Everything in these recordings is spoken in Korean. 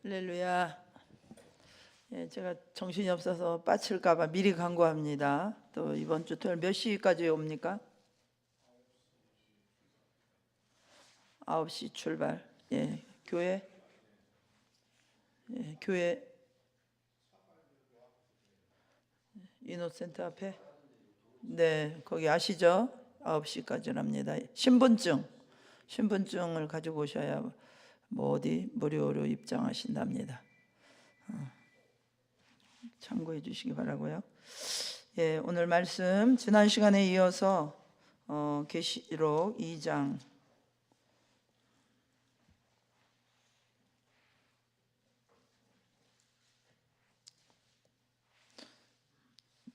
할렐루야. 예, 제가 정신이 없어서 빠칠까봐 미리 광고합니다. 또 이번 주 토요일 몇 시까지 옵니까? 9시 출발. 예, 교회 인호센터 앞에. 네, 거기 아시죠? 9시까지랍니다. 신분증을 가지고 오셔야 뭐 어디 무료로 입장하신답니다. 참고해 주시기 바라고요. 예, 오늘 말씀 지난 시간에 이어서 계시록 2장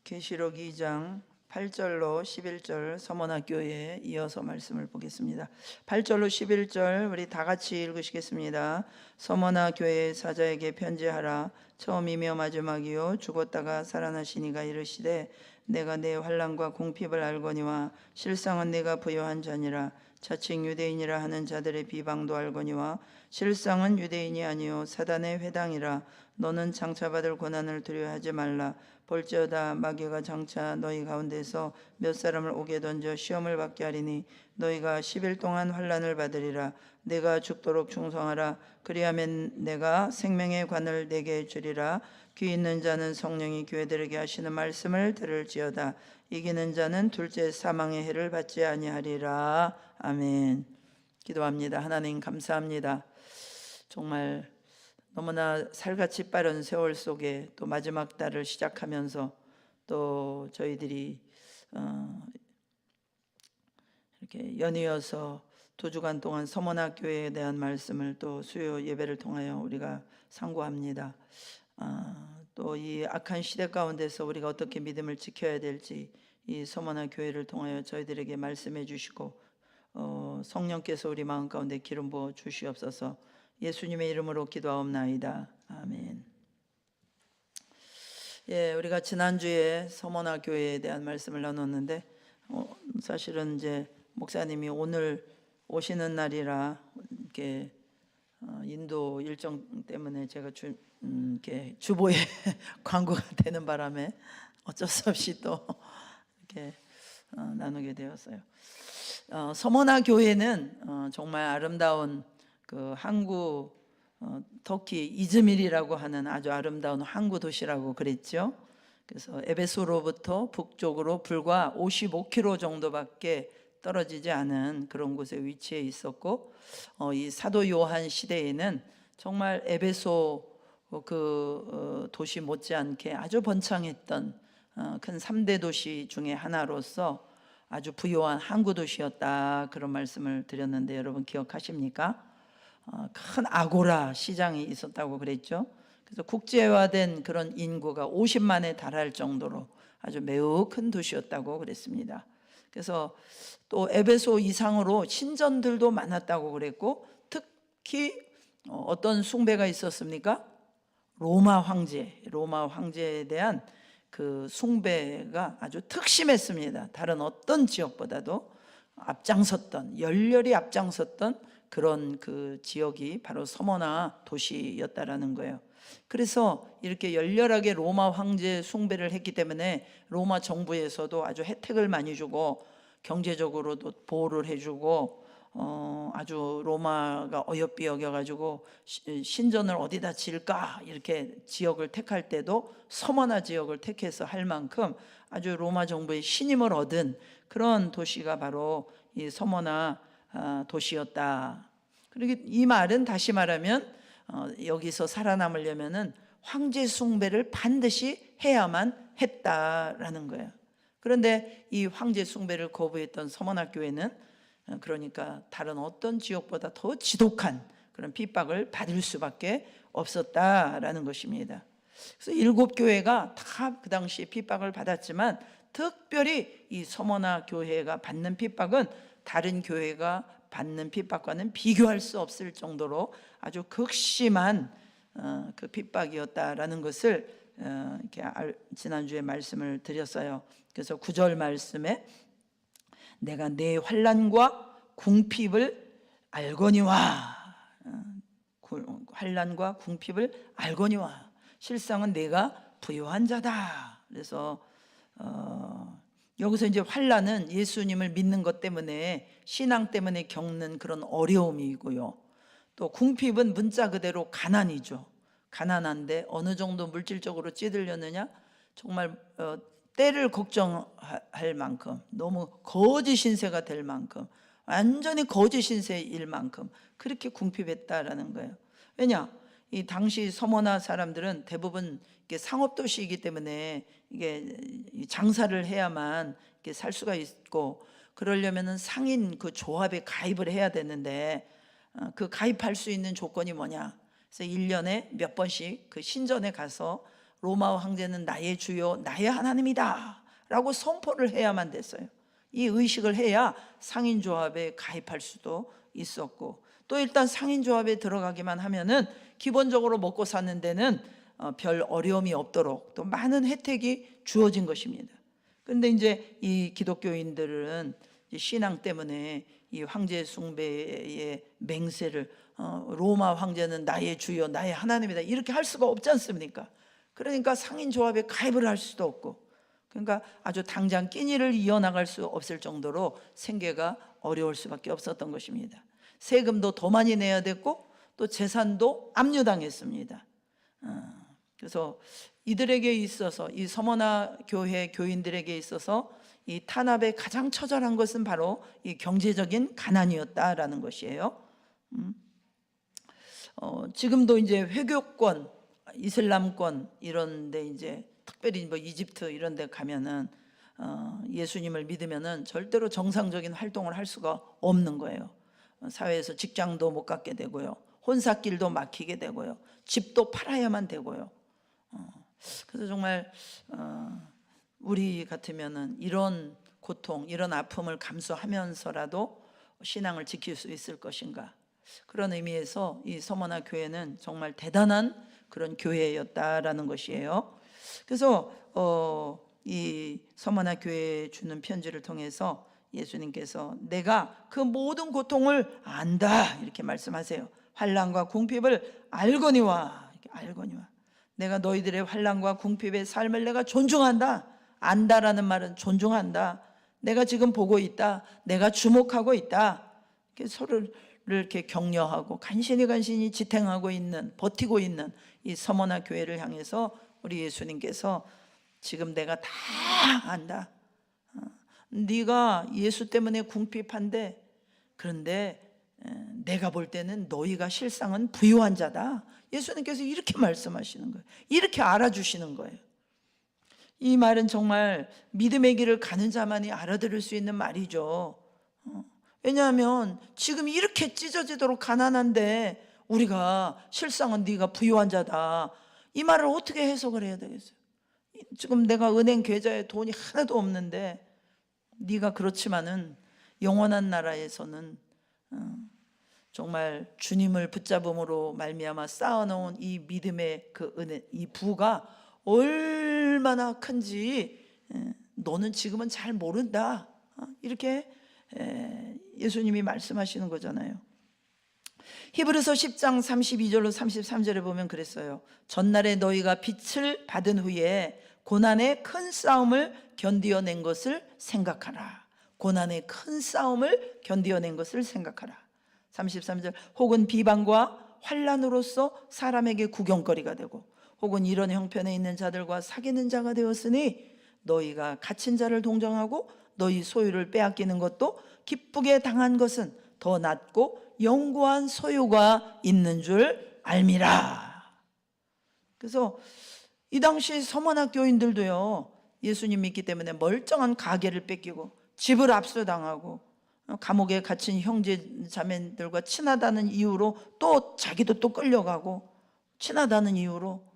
계시록 2장 8절로 11절 서머나교회에 이어서 말씀을 보겠습니다. 8절로 11절 우리 다 같이 읽으시겠습니다. 서머나교회 사자에게 편지하라. 처음이며 마지막이요 죽었다가 살아나시니가 이르시되 내가 내 환난과 궁핍을 알거니와 실상은 내가 부요한 자니라. 자칭 유대인이라 하는 자들의 비방도 알거니와 실상은 유대인이 아니요 사단의 회당이라. 너는 장차받을 고난을 두려워하지 말라. 볼지어다 마귀가 장차 너희 가운데서 몇 사람을 옥에 던져 시험을 받게 하리니 너희가 10일 동안 환난을 받으리라. 내가 죽도록 충성하라. 그리하면 내가 생명의 관을 내게 주리라. 귀 있는 자는 성령이 교회들에게 하시는 말씀을 들을지어다. 이기는 자는 둘째 사망의 해를 받지 아니하리라. 아멘. 기도합니다. 하나님 감사합니다. 정말 너무나 살같이 빠른 세월 속에 또 마지막 달을 시작하면서 또 저희들이 이렇게 연이어서 2주간 동안 서머나교회에 대한 말씀을 또 수요 예배를 통하여 우리가 상고합니다. 또 이 악한 시대 가운데서 우리가 어떻게 믿음을 지켜야 될지 이 서머나교회를 통하여 저희들에게 말씀해 주시고 성령께서 우리 마음 가운데 기름 부어 주시옵소서. 예수님의 이름으로 기도하옵나이다. 아멘. 예, 우리가 지난주에 서머나교회에 대한 말씀을 나눴는데 사실은 이제 목사님이 오늘 오시는 날이라 이렇게 인도 일정 때문에 제가 이렇게 주보에 광고가 되는 바람에 어쩔 수 없이 또 이렇게 나누게 되었어요. 서머나 교회는 정말 아름다운 그 항구 터키 이즈밀이라고 하는 아주 아름다운 항구 도시라고 그랬죠. 그래서 에베소로부터 북쪽으로 불과 55km 정도밖에 떨어지지 않은 그런 곳에 위치해 있었고 이 사도 요한 시대에는 정말 에베소 도시 못지않게 아주 번창했던 큰 3대 도시 중에 하나로서 아주 부유한 항구 도시였다, 그런 말씀을 드렸는데 여러분 기억하십니까? 큰 아고라 시장이 있었다고 그랬죠. 그래서 국제화된 그런 인구가 50만에 달할 정도로 아주 매우 큰 도시였다고 그랬습니다. 그래서 또 에베소 이상으로 신전들도 많았다고 그랬고, 특히 어떤 숭배가 있었습니까? 로마 황제에 대한 그 숭배가 아주 특심했습니다. 다른 어떤 지역보다도 열렬히 앞장섰던 그런 그 지역이 바로 서머나 도시였다라는 거예요. 그래서 이렇게 열렬하게 로마 황제 숭배를 했기 때문에 로마 정부에서도 아주 혜택을 많이 주고 경제적으로도 보호를 해주고 아주 로마가 어여삐 여겨가지고 신전을 어디다 지을까 이렇게 지역을 택할 때도 서머나 지역을 택해서 할 만큼 아주 로마 정부의 신임을 얻은 그런 도시가 바로 이 서머나 도시였다. 그리고 이 말은 다시 말하면 여기서 살아남으려면은 황제 숭배를 반드시 해야만 했다라는 거예요. 그런데 이 황제 숭배를 거부했던 서머나 교회는 그러니까 다른 어떤 지역보다 더 지독한 그런 핍박을 받을 수밖에 없었다라는 것입니다. 그래서 7교회가 다 그 당시에 핍박을 받았지만 특별히 이 서머나 교회가 받는 핍박은 다른 교회가 받는 핍박과는 비교할 수 없을 정도로 아주 극심한 그 핍박이었다라는 것을 이렇게 지난주에 말씀을 드렸어요. 그래서 9절 말씀에 내가 내 환난과 궁핍을 알거니와 환난과 궁핍을 알거니와 실상은 내가 부요한 자다. 그래서 여기서 이제 환난은 예수님을 믿는 것 때문에, 신앙 때문에 겪는 그런 어려움이고요. 또 궁핍은 문자 그대로 가난이죠. 가난한데 어느 정도 물질적으로 찌들렸느냐, 정말 때를 걱정할 만큼, 너무 거지 신세가 될 만큼, 완전히 거지 신세일 만큼 그렇게 궁핍했다라는 거예요. 왜냐, 이 당시 서머나 사람들은 대부분 이게 상업도시이기 때문에 이게 장사를 해야만 이렇게 살 수가 있고, 그러려면은 상인 그 조합에 가입을 해야 되는데, 그 가입할 수 있는 조건이 뭐냐? 그래서 1년에 몇 번씩 그 신전에 가서 로마 황제는 나의 주요 나의 하나님이다 라고 선포를 해야만 됐어요. 이 의식을 해야 상인조합에 가입할 수도 있었고, 또 일단 상인조합에 들어가기만 하면은 기본적으로 먹고 사는 데는 별 어려움이 없도록 또 많은 혜택이 주어진 것입니다. 그런데 이제 이 기독교인들은 신앙 때문에 이 황제 숭배의 맹세를, 로마 황제는 나의 주요 나의 하나님이다 이렇게 할 수가 없지 않습니까? 그러니까 상인조합에 가입을 할 수도 없고, 그러니까 아주 당장 끼니를 이어나갈 수 없을 정도로 생계가 어려울 수밖에 없었던 것입니다. 세금도 더 많이 내야 됐고 또 재산도 압류당했습니다. 그래서 이들에게 있어서, 이 서머나 교회 교인들에게 있어서 이 탄압의 가장 처절한 것은 바로 이 경제적인 가난이었다라는 것이에요. 지금도 이제 회교권, 이슬람권 이런데 이제 특별히 뭐 이집트 이런데 가면은 예수님을 믿으면은 절대로 정상적인 활동을 할 수가 없는 거예요. 사회에서 직장도 못 갖게 되고요, 혼사길도 막히게 되고요, 집도 팔아야만 되고요. 그래서 정말 우리 같으면은 이런 고통, 이런 아픔을 감수하면서라도 신앙을 지킬 수 있을 것인가? 그런 의미에서 이 서머나 교회는 정말 대단한 그런 교회였다라는 것이에요. 그래서 이 서머나 교회에 주는 편지를 통해서 예수님께서 내가 그 모든 고통을 안다 이렇게 말씀하세요. 환난과 궁핍을 알거니와, 이렇게 알거니와, 내가 너희들의 환난과 궁핍의 삶을 내가 존중한다. 안다라는 말은 존중한다. 내가 지금 보고 있다. 내가 주목하고 있다. 이렇게 서로를 이렇게 격려하고 간신히 지탱하고 있는, 버티고 있는 이 서머나 교회를 향해서 우리 예수님께서 지금 내가 다 안다. 네가 예수 때문에 궁핍한데, 그런데 내가 볼 때는 너희가 실상은 부유한 자다. 예수님께서 이렇게 말씀하시는 거예요. 이렇게 알아주시는 거예요. 이 말은 정말 믿음의 길을 가는 자만이 알아들을 수 있는 말이죠. 왜냐하면 지금 이렇게 찢어지도록 가난한데 우리가 실상은 네가 부유한 자다, 이 말을 어떻게 해석을 해야 되겠어요? 지금 내가 은행 계좌에 돈이 하나도 없는데 네가 그렇지만은 영원한 나라에서는 정말 주님을 붙잡음으로 말미암아 쌓아놓은 이 믿음의 그 은혜, 이 부가 얼마나 큰지 너는 지금은 잘 모른다. 이렇게 예수님이 말씀하시는 거잖아요. 히브리서 10장 32절로 33절에 보면 그랬어요. 전날에 너희가 빛을 받은 후에 고난의 큰 싸움을 견디어낸 것을 생각하라. 고난의 큰 싸움을 견디어낸 것을 생각하라. 33절, 혹은 비방과 환난으로서 사람에게 구경거리가 되고 혹은 이런 형편에 있는 자들과 사귀는 자가 되었으니 너희가 갇힌 자를 동정하고 너희 소유를 빼앗기는 것도 기쁘게 당한 것은 더 낫고 영구한 소유가 있는 줄 알미라. 그래서 이 당시 서머나 교인들도요, 예수님 믿기 때문에 멀쩡한 가게를 뺏기고 집을 압수당하고 감옥에 갇힌 형제 자매들과 친하다는 이유로 또 자기도 또 끌려가고 친하다는 이유로,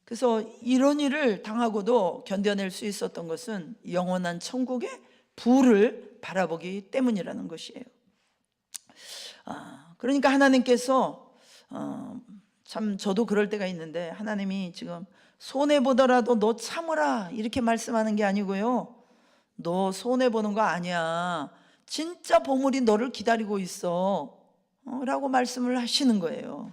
그래서 이런 일을 당하고도 견뎌낼 수 있었던 것은 영원한 천국의 부를 바라보기 때문이라는 것이에요. 그러니까 하나님께서 참 저도 그럴 때가 있는데, 하나님이 지금 손해보더라도 너 참으라 이렇게 말씀하는 게 아니고요, 너 손해보는 거 아니야. 진짜 보물이 너를 기다리고 있어. 라고 말씀을 하시는 거예요.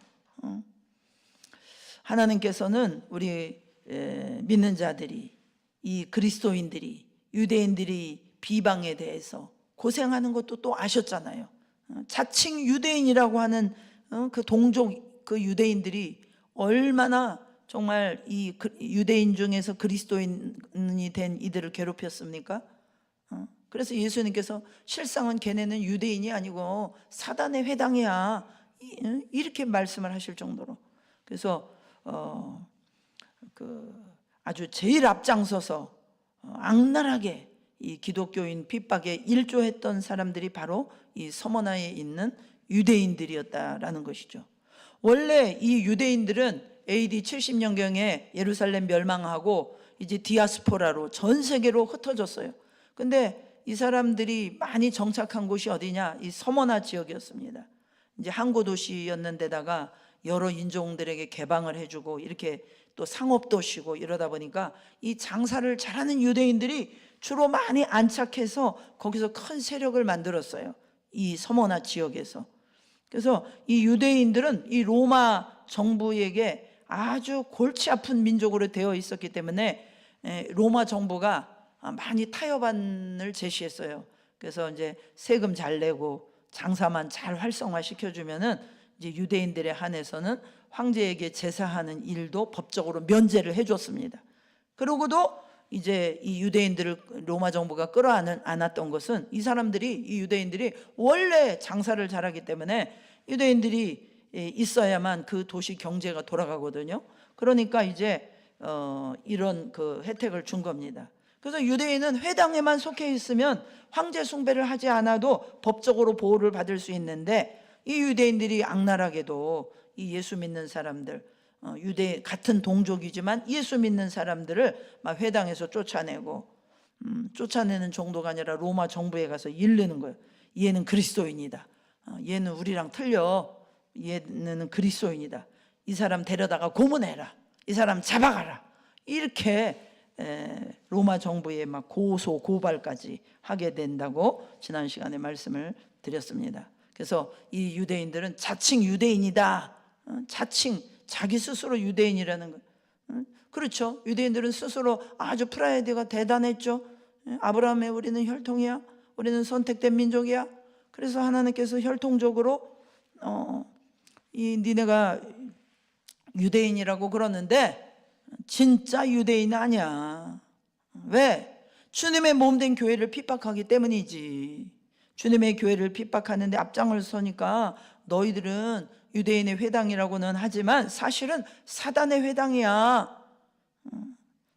하나님께서는 우리 믿는 자들이, 이 그리스도인들이, 유대인들이 비방에 대해서 고생하는 것도 또 아셨잖아요. 자칭 유대인이라고 하는 그 동족, 그 유대인들이 얼마나 정말 이 유대인 중에서 그리스도인이 된 이들을 괴롭혔습니까? 그래서 예수님께서 실상은 걔네는 유대인이 아니고 사단의 회당이야, 이렇게 말씀을 하실 정도로. 그래서 아주 제일 앞장서서 악랄하게 이 기독교인 핍박에 일조했던 사람들이 바로 이 서머나에 있는 유대인들이었다라는 것이죠. 원래 이 유대인들은 AD 70년경에 예루살렘 멸망하고 이제 디아스포라로 전 세계로 흩어졌어요. 근데 이 사람들이 많이 정착한 곳이 어디냐? 이 서머나 지역이었습니다. 이제 항구 도시였는데다가 여러 인종들에게 개방을 해주고 이렇게 또 상업 도시고 이러다 보니까 이 장사를 잘하는 유대인들이 주로 많이 안착해서 거기서 큰 세력을 만들었어요. 이 서머나 지역에서. 그래서 이 유대인들은 이 로마 정부에게 아주 골치 아픈 민족으로 되어 있었기 때문에 로마 정부가 많이 타협안을 제시했어요. 그래서 이제 세금 잘 내고 장사만 잘 활성화시켜주면은 이제 유대인들에 한해서는 황제에게 제사하는 일도 법적으로 면제를 해줬습니다. 그러고도 이제 이 유대인들을 로마 정부가 끌어안았던 것은 이 사람들이, 이 유대인들이 원래 장사를 잘하기 때문에 유대인들이 있어야만 그 도시 경제가 돌아가거든요. 그러니까 이제 이런 그 혜택을 준 겁니다. 그래서 유대인은 회당에만 속해 있으면 황제 숭배를 하지 않아도 법적으로 보호를 받을 수 있는데, 이 유대인들이 악랄하게도 이 예수 믿는 사람들, 유대 같은 동족이지만 예수 믿는 사람들을 막 회당에서 쫓아내고, 쫓아내는 정도가 아니라 로마 정부에 가서 일르는 거예요. 얘는 그리스도인이다. 얘는 우리랑 틀려. 얘는 그리스도인이다. 이 사람 데려다가 고문해라. 이 사람 잡아가라. 이렇게 로마 정부에 막 고소 고발까지 하게 된다고 지난 시간에 말씀을 드렸습니다. 그래서 이 유대인들은 자칭 유대인이다. 자칭 자기 스스로 유대인이라는 거. 그렇죠. 유대인들은 스스로 아주 프라이드가 대단했죠. 아브라함의 우리는 혈통이야. 우리는 선택된 민족이야. 그래서 하나님께서 혈통적으로 니네가 유대인이라고 그러는데 진짜 유대인 아니야. 왜? 주님의 몸된 교회를 핍박하기 때문이지. 주님의 교회를 핍박하는데 앞장을 서니까 너희들은 유대인의 회당이라고는 하지만 사실은 사단의 회당이야.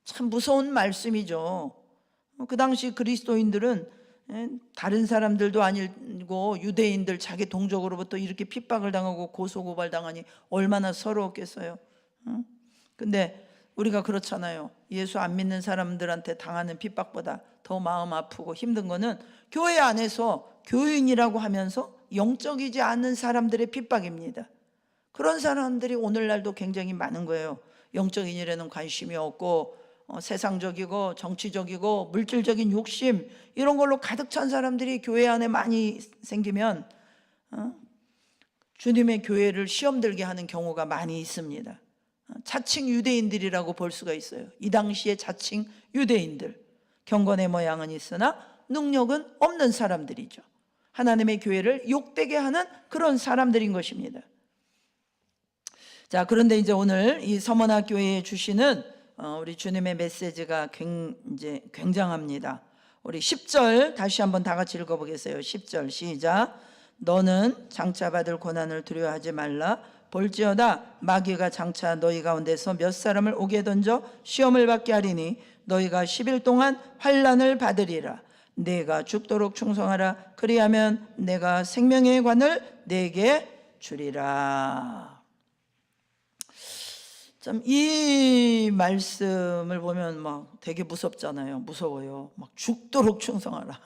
참 무서운 말씀이죠. 그 당시 그리스도인들은 다른 사람들도 아니고 유대인들 자기 동족으로부터 이렇게 핍박을 당하고 고소고발 당하니 얼마나 서러웠겠어요. 근데 우리가 그렇잖아요. 예수 안 믿는 사람들한테 당하는 핍박보다 더 마음 아프고 힘든 거는 교회 안에서 교인이라고 하면서 영적이지 않은 사람들의 핍박입니다. 그런 사람들이 오늘날도 굉장히 많은 거예요. 영적인 일에는 관심이 없고 세상적이고 정치적이고 물질적인 욕심, 이런 걸로 가득 찬 사람들이 교회 안에 많이 생기면 주님의 교회를 시험 들게 하는 경우가 많이 있습니다. 자칭 유대인들이라고 볼 수가 있어요. 이 당시에 자칭 유대인들, 경건의 모양은 있으나 능력은 없는 사람들이죠. 하나님의 교회를 욕되게 하는 그런 사람들인 것입니다. 자, 그런데 이제 오늘 이 서머나 교회에 주시는 우리 주님의 메시지가 굉장합니다. 우리 10절 다시 한번 다 같이 읽어보겠어요. 10절 시작. 너는 장차 받을 고난을 두려워하지 말라. 볼지어다 마귀가 장차 너희 가운데서 몇 사람을 오게 던져 시험을 받게 하리니 너희가 10일 동안 환난을 받으리라. 내가 죽도록 충성하라. 그리하면 내가 생명의 관을 내게 주리라. 참 이 말씀을 보면 막 되게 무섭잖아요. 무서워요. 막 죽도록 충성하라.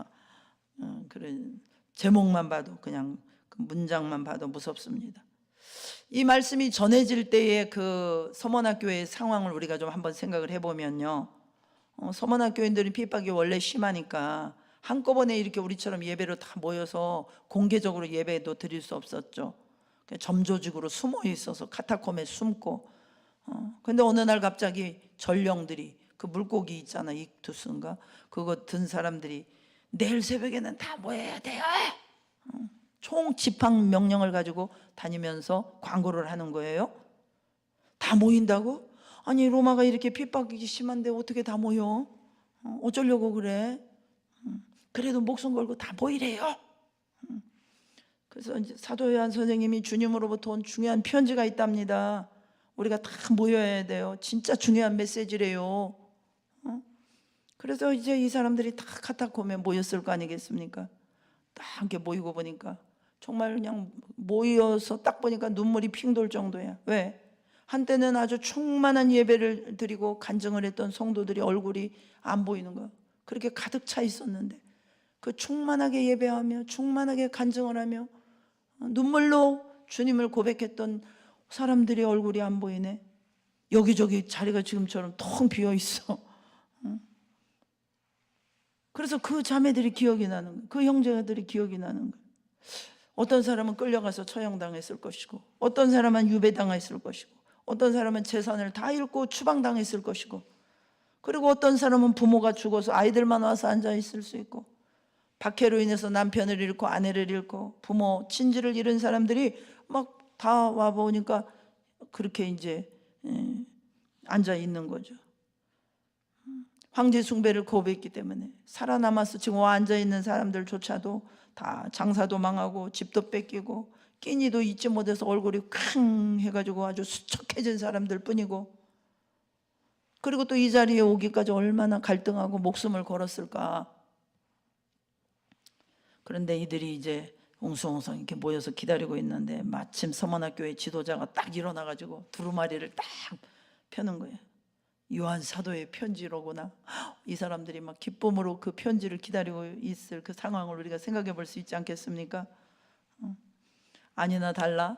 그런 제목만 봐도, 그냥 그 문장만 봐도 무섭습니다. 이 말씀이 전해질 때의 그 서머나 교회의 상황을 우리가 좀 한번 생각을 해보면요, 서머나 교인들이 핍박이 원래 심하니까 한꺼번에 이렇게 우리처럼 예배로 다 모여서 공개적으로 예배도 드릴 수 없었죠. 점조직으로 숨어 있어서 카타콤에 숨고, 근데 어느 날 갑자기 전령들이, 그 물고기 있잖아, 익투스인가, 그거 든 사람들이 내일 새벽에는 다 모여야 돼요. 총 집합 명령을 가지고 다니면서 광고를 하는 거예요. 다 모인다고? 아니, 로마가 이렇게 핍박이 심한데 어떻게 다 모여? 어쩌려고 그래? 그래도 목숨 걸고 다 모이래요. 그래서 이제 사도 요한 선생님이 주님으로부터 온 중요한 편지가 있답니다. 우리가 다 모여야 돼요. 진짜 중요한 메시지래요. 그래서 이제 이 사람들이 다 카타콤에 모였을 거 아니겠습니까? 딱 이렇게 모이고 보니까 정말 그냥 모여서 딱 보니까 눈물이 핑 돌 정도야. 왜? 한때는 아주 충만한 예배를 드리고 간증을 했던 성도들이 얼굴이 안 보이는 거야. 그렇게 가득 차 있었는데 그 충만하게 예배하며 충만하게 간증을 하며 눈물로 주님을 고백했던 사람들의 얼굴이 안 보이네. 여기저기 자리가 지금처럼 텅 비어 있어. 그래서 그 자매들이 기억이 나는 거야. 그 형제들이 기억이 나는 거야. 어떤 사람은 끌려가서 처형당했을 것이고, 어떤 사람은 유배당했을 것이고, 어떤 사람은 재산을 다 잃고 추방당했을 것이고, 그리고 어떤 사람은 부모가 죽어서 아이들만 와서 앉아 있을 수 있고, 박해로 인해서 남편을 잃고 아내를 잃고 부모 친지를 잃은 사람들이 막 다 와 보니까 그렇게 이제 앉아 있는 거죠. 황제 숭배를 거부했기 때문에 살아남아서 지금 와 앉아 있는 사람들조차도 다 장사도 망하고 집도 뺏기고 끼니도 잊지 못해서 얼굴이 킁 해가지고 아주 수척해진 사람들 뿐이고, 그리고 또 이 자리에 오기까지 얼마나 갈등하고 목숨을 걸었을까. 그런데 이들이 이제 웅성웅성 이렇게 모여서 기다리고 있는데 마침 서문학교의 지도자가 딱 일어나가지고 두루마리를 딱 펴는 거예요. 요한 사도의 편지로구나. 이 사람들이 막 기쁨으로 그 편지를 기다리고 있을 그 상황을 우리가 생각해 볼 수 있지 않겠습니까? 아니나 달라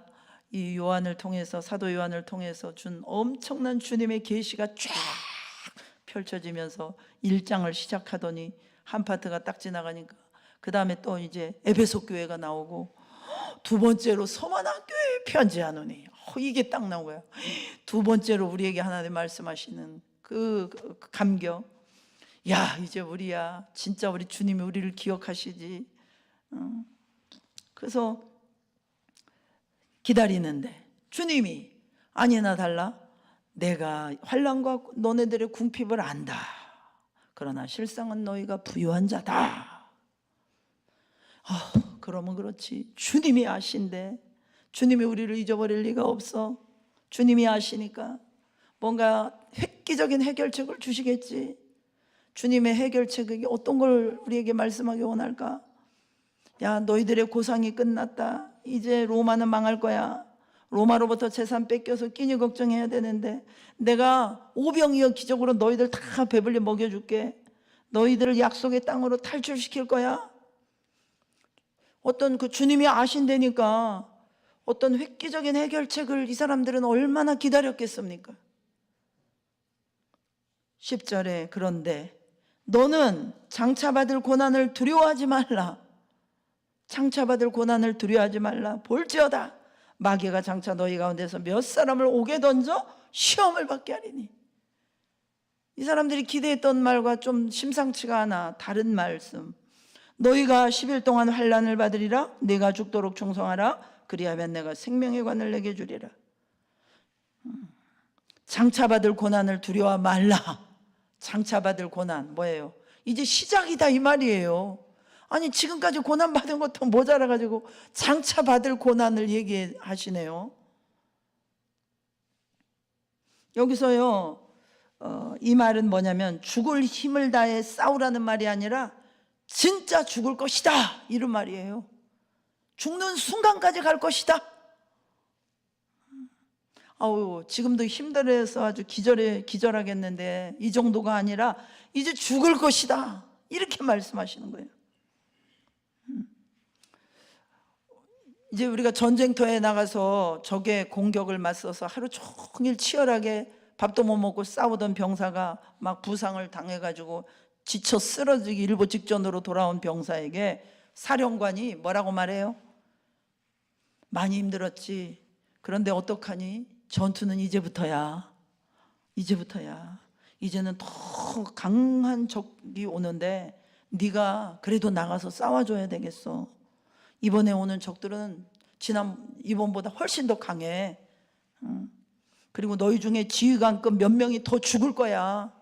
이 요한을 통해서, 사도 요한을 통해서 준 엄청난 주님의 계시가 쫙 펼쳐지면서 1장을 시작하더니 한 파트가 딱 지나가니까 그 다음에 또 이제 에베소 교회가 나오고, 두 번째로 서문학교에 편지하노니, 이게 딱 나온 거야. 두 번째로 우리에게 하나님 말씀하시는 그 감격. 야, 이제 우리야, 진짜 우리 주님이 우리를 기억하시지. 그래서 기다리는데 주님이 아니나 달라 내가 환난과 너네들의 궁핍을 안다. 그러나 실상은 너희가 부유한 자다. 그러면 그렇지. 주님이 아신데, 주님이 우리를 잊어버릴 리가 없어. 주님이 아시니까 뭔가 획기적인 해결책을 주시겠지. 주님의 해결책이 어떤 걸 우리에게 말씀하기 원할까? 야, 너희들의 고상이 끝났다. 이제 로마는 망할 거야. 로마로부터 재산 뺏겨서 끼니 걱정해야 되는데 내가 오병이어 기적으로 너희들 다 배불리 먹여줄게. 너희들을 약속의 땅으로 탈출시킬 거야. 어떤 그 주님이 아신다니까 어떤 획기적인 해결책을 이 사람들은 얼마나 기다렸겠습니까? 10절에 그런데 너는 장차받을 고난을 두려워하지 말라. 장차받을 고난을 두려워하지 말라. 볼지어다 마귀가 장차 너희 가운데서 몇 사람을 옥에 던져 시험을 받게 하리니. 이 사람들이 기대했던 말과 좀 심상치가 않아. 다른 말씀. 너희가 10일 동안 환난을 받으리라. 네가 죽도록 충성하라. 그리하면 내가 생명의 관을 내게 주리라. 장차받을 고난을 두려워 말라. 장차받을 고난 뭐예요? 이제 시작이다 이 말이에요. 아니 지금까지 고난받은 것도 모자라가지고 장차받을 고난을 얘기하시네요. 여기서요 이 말은 뭐냐면 죽을 힘을 다해 싸우라는 말이 아니라 진짜 죽을 것이다 이런 말이에요. 죽는 순간까지 갈 것이다. 아우 지금도 힘들어서 아주 기절하겠는데 이 정도가 아니라 이제 죽을 것이다 이렇게 말씀하시는 거예요. 이제 우리가 전쟁터에 나가서 적의 공격을 맞서서 하루 종일 치열하게 밥도 못 먹고 싸우던 병사가 막 부상을 당해가지고 지쳐 쓰러지기 일보 직전으로 돌아온 병사에게 사령관이 뭐라고 말해요? 많이 힘들었지. 그런데 어떡하니? 전투는 이제부터야. 이제부터야. 이제는 더 강한 적이 오는데 네가 그래도 나가서 싸워줘야 되겠어. 이번에 오는 적들은 이번보다 훨씬 더 강해. 그리고 너희 중에 지휘관급 몇 명이 더 죽을 거야.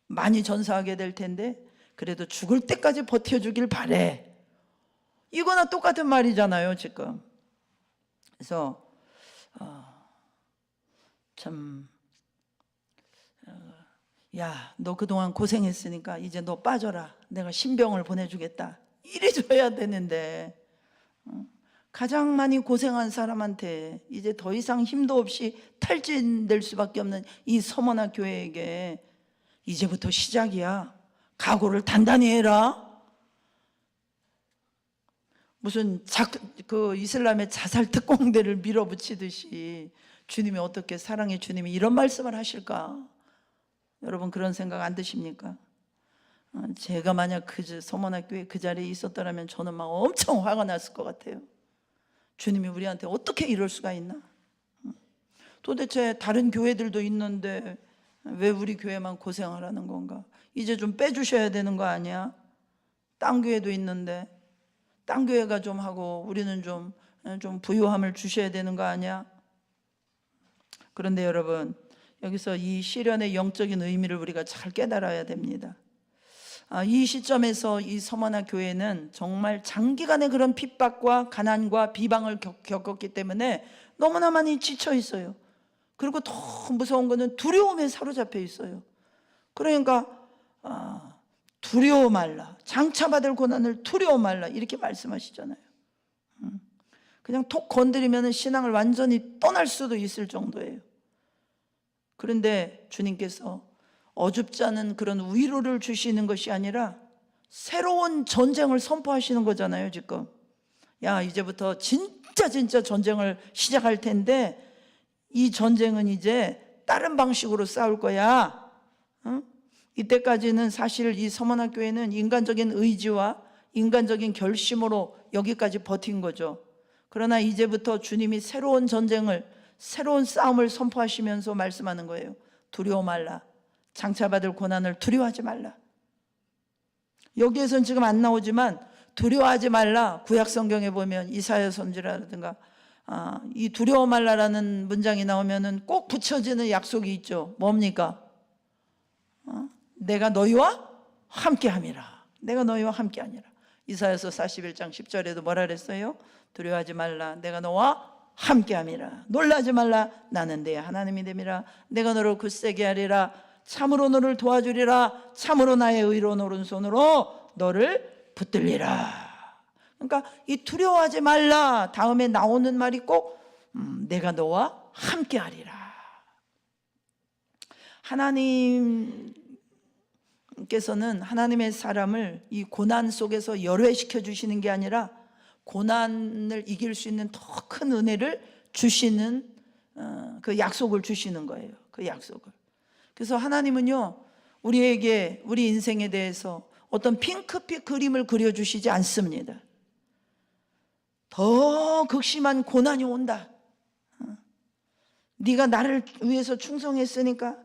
많이 전사하게 될 텐데 그래도 죽을 때까지 버텨주길 바래. 이거나 똑같은 말이잖아요 지금. 그래서 참 야, 너 그동안 고생했으니까 이제 너 빠져라. 내가 신병을 보내주겠다. 이래줘야 되는데 가장 많이 고생한 사람한테 이제 더 이상 힘도 없이 탈진될 수밖에 없는 이 서머나 교회에게 이제부터 시작이야. 각오를 단단히 해라. 무슨 그 이슬람의 자살 특공대를 밀어붙이듯이 주님이 어떻게 사랑의 주님이 이런 말씀을 하실까? 여러분 그런 생각 안 드십니까? 제가 만약 서머나 교회 그 자리에 있었더라면 저는 막 엄청 화가 났을 것 같아요. 주님이 우리한테 어떻게 이럴 수가 있나? 도대체 다른 교회들도 있는데 왜 우리 교회만 고생하라는 건가? 이제 좀 빼주셔야 되는 거 아니야? 딴 교회도 있는데 딴 교회가 좀 하고 우리는 좀 부유함을 주셔야 되는 거 아니야? 그런데 여러분 여기서 이 시련의 영적인 의미를 우리가 잘 깨달아야 됩니다. 이 시점에서 이 서머나 교회는 정말 장기간의 그런 핍박과 가난과 비방을 겪었기 때문에 너무나 많이 지쳐 있어요. 그리고 더 무서운 거는 두려움에 사로잡혀 있어요. 그러니까 두려워 말라. 장차받을 고난을 두려워 말라. 이렇게 말씀하시잖아요. 그냥 톡 건드리면 신앙을 완전히 떠날 수도 있을 정도예요. 그런데 주님께서 어줍지 않은 그런 위로를 주시는 것이 아니라 새로운 전쟁을 선포하시는 거잖아요 지금. 야, 이제부터 진짜 전쟁을 시작할 텐데 이 전쟁은 이제 다른 방식으로 싸울 거야. 이때까지는 사실 이 서머나 교회는 인간적인 의지와 인간적인 결심으로 여기까지 버틴 거죠. 그러나 이제부터 주님이 새로운 전쟁을, 새로운 싸움을 선포하시면서 말씀하는 거예요. 두려워 말라. 장차받을 고난을 두려워하지 말라. 여기에서는 지금 안 나오지만 두려워하지 말라. 구약 성경에 보면 이사야 선지라든가 이 두려워 말라라는 문장이 나오면은 꼭 붙여지는 약속이 있죠. 뭡니까? 내가 너희와 함께함이라. 내가 너희와 함께하니라. 이사야서 41장 10절에도 뭐라 그랬어요? 두려워하지 말라. 내가 너와 함께함이라. 놀라지 말라. 나는 내 하나님이 됨이라. 내가 너를 굳세게 하리라. 참으로 너를 도와주리라. 참으로 나의 의로운 오른손으로 너를 붙들리라. 그러니까 이 두려워하지 말라 다음에 나오는 말이 꼭 내가 너와 함께하리라. 하나님께서는 하나님의 사람을 이 고난 속에서 열회시켜 주시는 게 아니라 고난을 이길 수 있는 더 큰 은혜를 주시는 그 약속을 주시는 거예요. 그 약속을. 그래서 하나님은요 우리에게 우리 인생에 대해서 어떤 핑크빛 그림을 그려주시지 않습니다. 더 극심한 고난이 온다. 네가 나를 위해서 충성했으니까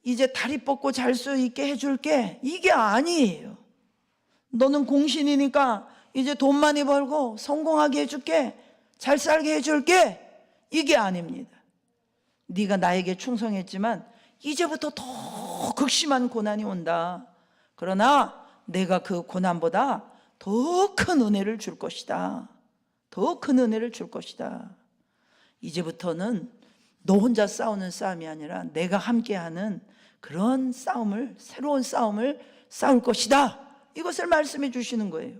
이제 다리 뻗고 잘 수 있게 해줄게. 이게 아니에요. 너는 공신이니까 이제 돈 많이 벌고 성공하게 해줄게. 잘 살게 해줄게. 이게 아닙니다. 네가 나에게 충성했지만 이제부터 더 극심한 고난이 온다. 그러나 내가 그 고난보다 더 큰 은혜를 줄 것이다. 더 큰 은혜를 줄 것이다. 이제부터는 너 혼자 싸우는 싸움이 아니라 내가 함께하는 그런 싸움을, 새로운 싸움을 싸울 것이다. 이것을 말씀해 주시는 거예요.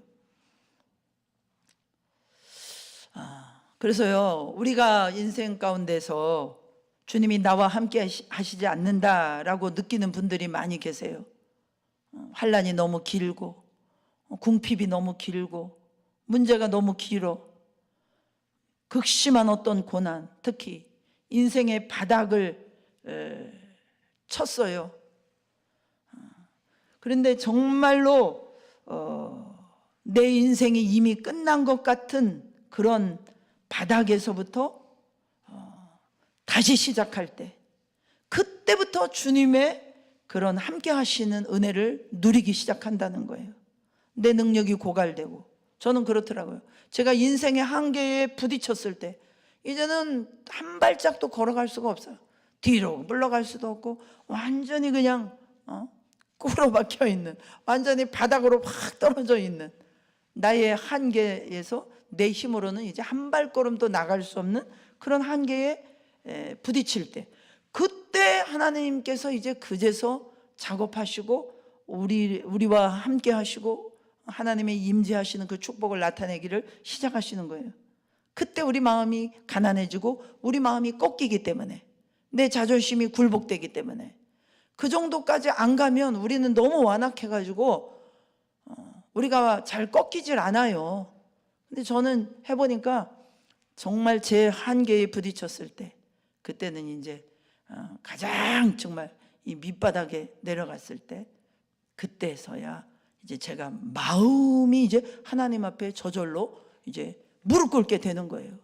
그래서요 우리가 인생 가운데서 주님이 나와 함께 하시지 않는다라고 느끼는 분들이 많이 계세요. 환난이 너무 길고 궁핍이 너무 길고 문제가 너무 길어. 극심한 어떤 고난, 특히 인생의 바닥을 쳤어요. 그런데 정말로 내 인생이 이미 끝난 것 같은 그런 바닥에서부터 다시 시작할 때, 그때부터 주님의 그런 함께 하시는 은혜를 누리기 시작한다는 거예요. 내 능력이 고갈되고. 저는 그렇더라고요. 제가 인생의 한계에 부딪혔을 때 이제는 한 발짝도 걸어갈 수가 없어요. 뒤로 물러갈 수도 없고 완전히 그냥 꿇어 박혀 있는, 완전히 바닥으로 확 떨어져 있는 나의 한계에서 내 힘으로는 이제 한 발걸음도 나갈 수 없는 그런 한계에 부딪힐 때, 그때 하나님께서 이제 그제서 작업하시고 우리와 함께 하시고 하나님의 임재하시는 그 축복을 나타내기를 시작하시는 거예요. 그때 우리 마음이 가난해지고 우리 마음이 꺾이기 때문에, 내 자존심이 굴복되기 때문에, 그 정도까지 안 가면 우리는 너무 완악해가지고 우리가 잘 꺾이질 않아요. 근데 저는 해보니까 정말 제 한계에 부딪혔을 때, 그때는 이제 가장 정말 이 밑바닥에 내려갔을 때, 그때서야 이제 제가 마음이 이제 하나님 앞에 저절로 이제 무릎 꿇게 되는 거예요.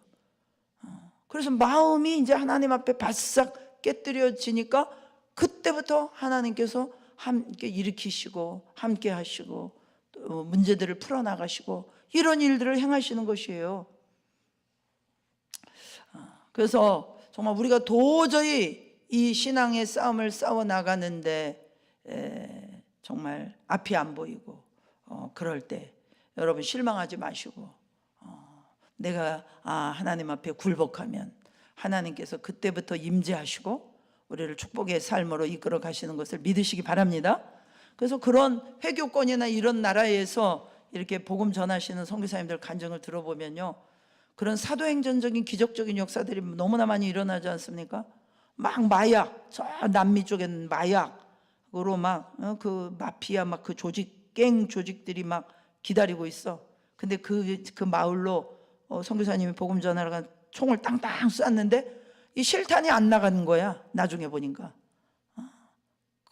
그래서 마음이 이제 하나님 앞에 바싹 깨뜨려지니까 그때부터 하나님께서 함께 일으키시고 함께 하시고 또 문제들을 풀어나가시고 이런 일들을 행하시는 것이에요. 그래서 정말 우리가 도저히 이 신앙의 싸움을 싸워 나가는데 정말 앞이 안 보이고 그럴 때 여러분 실망하지 마시고 내가 하나님 앞에 굴복하면 하나님께서 그때부터 임재하시고 우리를 축복의 삶으로 이끌어 가시는 것을 믿으시기 바랍니다. 그래서 그런 회교권이나 이런 나라에서 이렇게 복음 전하시는 선교사님들 간증을 들어보면요, 그런 사도행전적인 기적적인 역사들이 너무나 많이 일어나지 않습니까? 막 마약, 저 남미 쪽엔 마약으로 막 그 마피아 막 그 갱 조직들이 막 기다리고 있어. 근데 그 마을로 선교사님이 복음 전하러 간 총을 땅땅 쐈는데 이 실탄이 안 나가는 거야. 나중에 보니까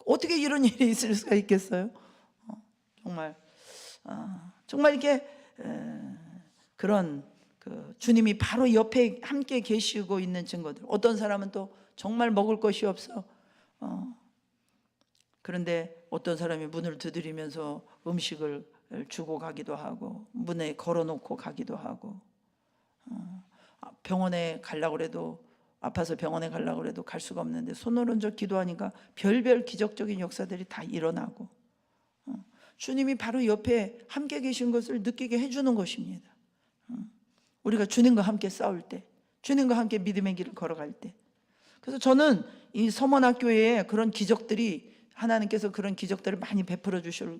어떻게 이런 일이 있을 수가 있겠어요? 정말 이렇게 그런 주님이 바로 옆에 함께 계시고 있는 증거들. 어떤 사람은 또 정말 먹을 것이 없어. 그런데 어떤 사람이 문을 두드리면서 음식을 주고 가기도 하고 문에 걸어놓고 가기도 하고, 병원에 가려고 그래도 아파서 병원에 가려고 그래도 갈 수가 없는데 손을 얹어 기도하니까 별별 기적적인 역사들이 다 일어나고, 주님이 바로 옆에 함께 계신 것을 느끼게 해주는 것입니다. 우리가 주님과 함께 싸울 때, 주님과 함께 믿음의 길을 걸어갈 때. 그래서 저는 이 서머나교회에 그런 기적들이, 하나님께서 그런 기적들을 많이 베풀어 주실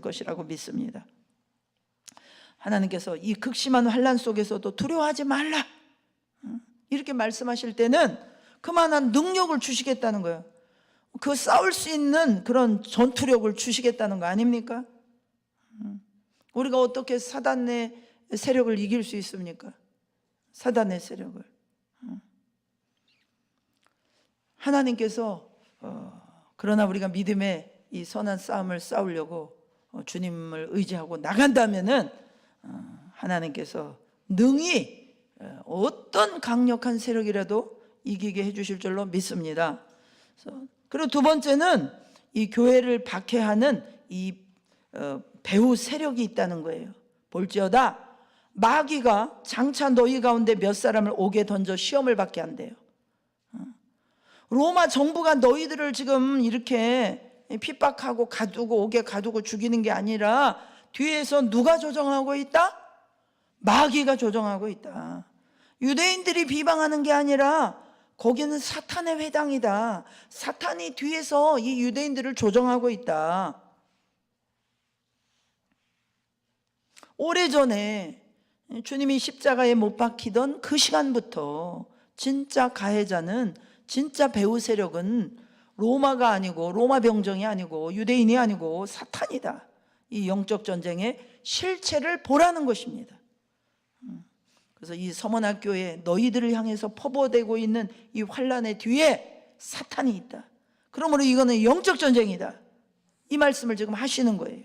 것이라고 믿습니다. 하나님께서 이 극심한 환난 속에서도 두려워하지 말라 이렇게 말씀하실 때는 그만한 능력을 주시겠다는 거예요. 그 싸울 수 있는 그런 전투력을 주시겠다는 거 아닙니까? 우리가 어떻게 사단의 세력을 이길 수 있습니까? 사단의 세력을. 하나님께서 그러나 우리가 믿음의 이 선한 싸움을 싸우려고 주님을 의지하고 나간다면은 하나님께서 능히 어떤 강력한 세력이라도 이기게 해주실 줄로 믿습니다. 그리고 두 번째는 이 교회를 박해하는 이 배후 세력이 있다는 거예요. 볼지어다 마귀가 장차 너희 가운데 몇 사람을 옥에 던져 시험을 받게 한대요. 로마 정부가 너희들을 지금 이렇게 핍박하고 가두고 옥에 가두고 죽이는 게 아니라 뒤에서 누가 조정하고 있다? 마귀가 조정하고 있다. 유대인들이 비방하는 게 아니라 거기는 사탄의 회당이다. 사탄이 뒤에서 이 유대인들을 조정하고 있다. 오래전에 주님이 십자가에 못 박히던 그 시간부터 진짜 가해자는, 진짜 배후 세력은 로마가 아니고 로마 병정이 아니고 유대인이 아니고 사탄이다. 이 영적 전쟁의 실체를 보라는 것입니다. 그래서 이 서머나교회 너희들을 향해서 퍼부어대고 있는 이 환란의 뒤에 사탄이 있다. 그러므로 이거는 영적 전쟁이다. 이 말씀을 지금 하시는 거예요.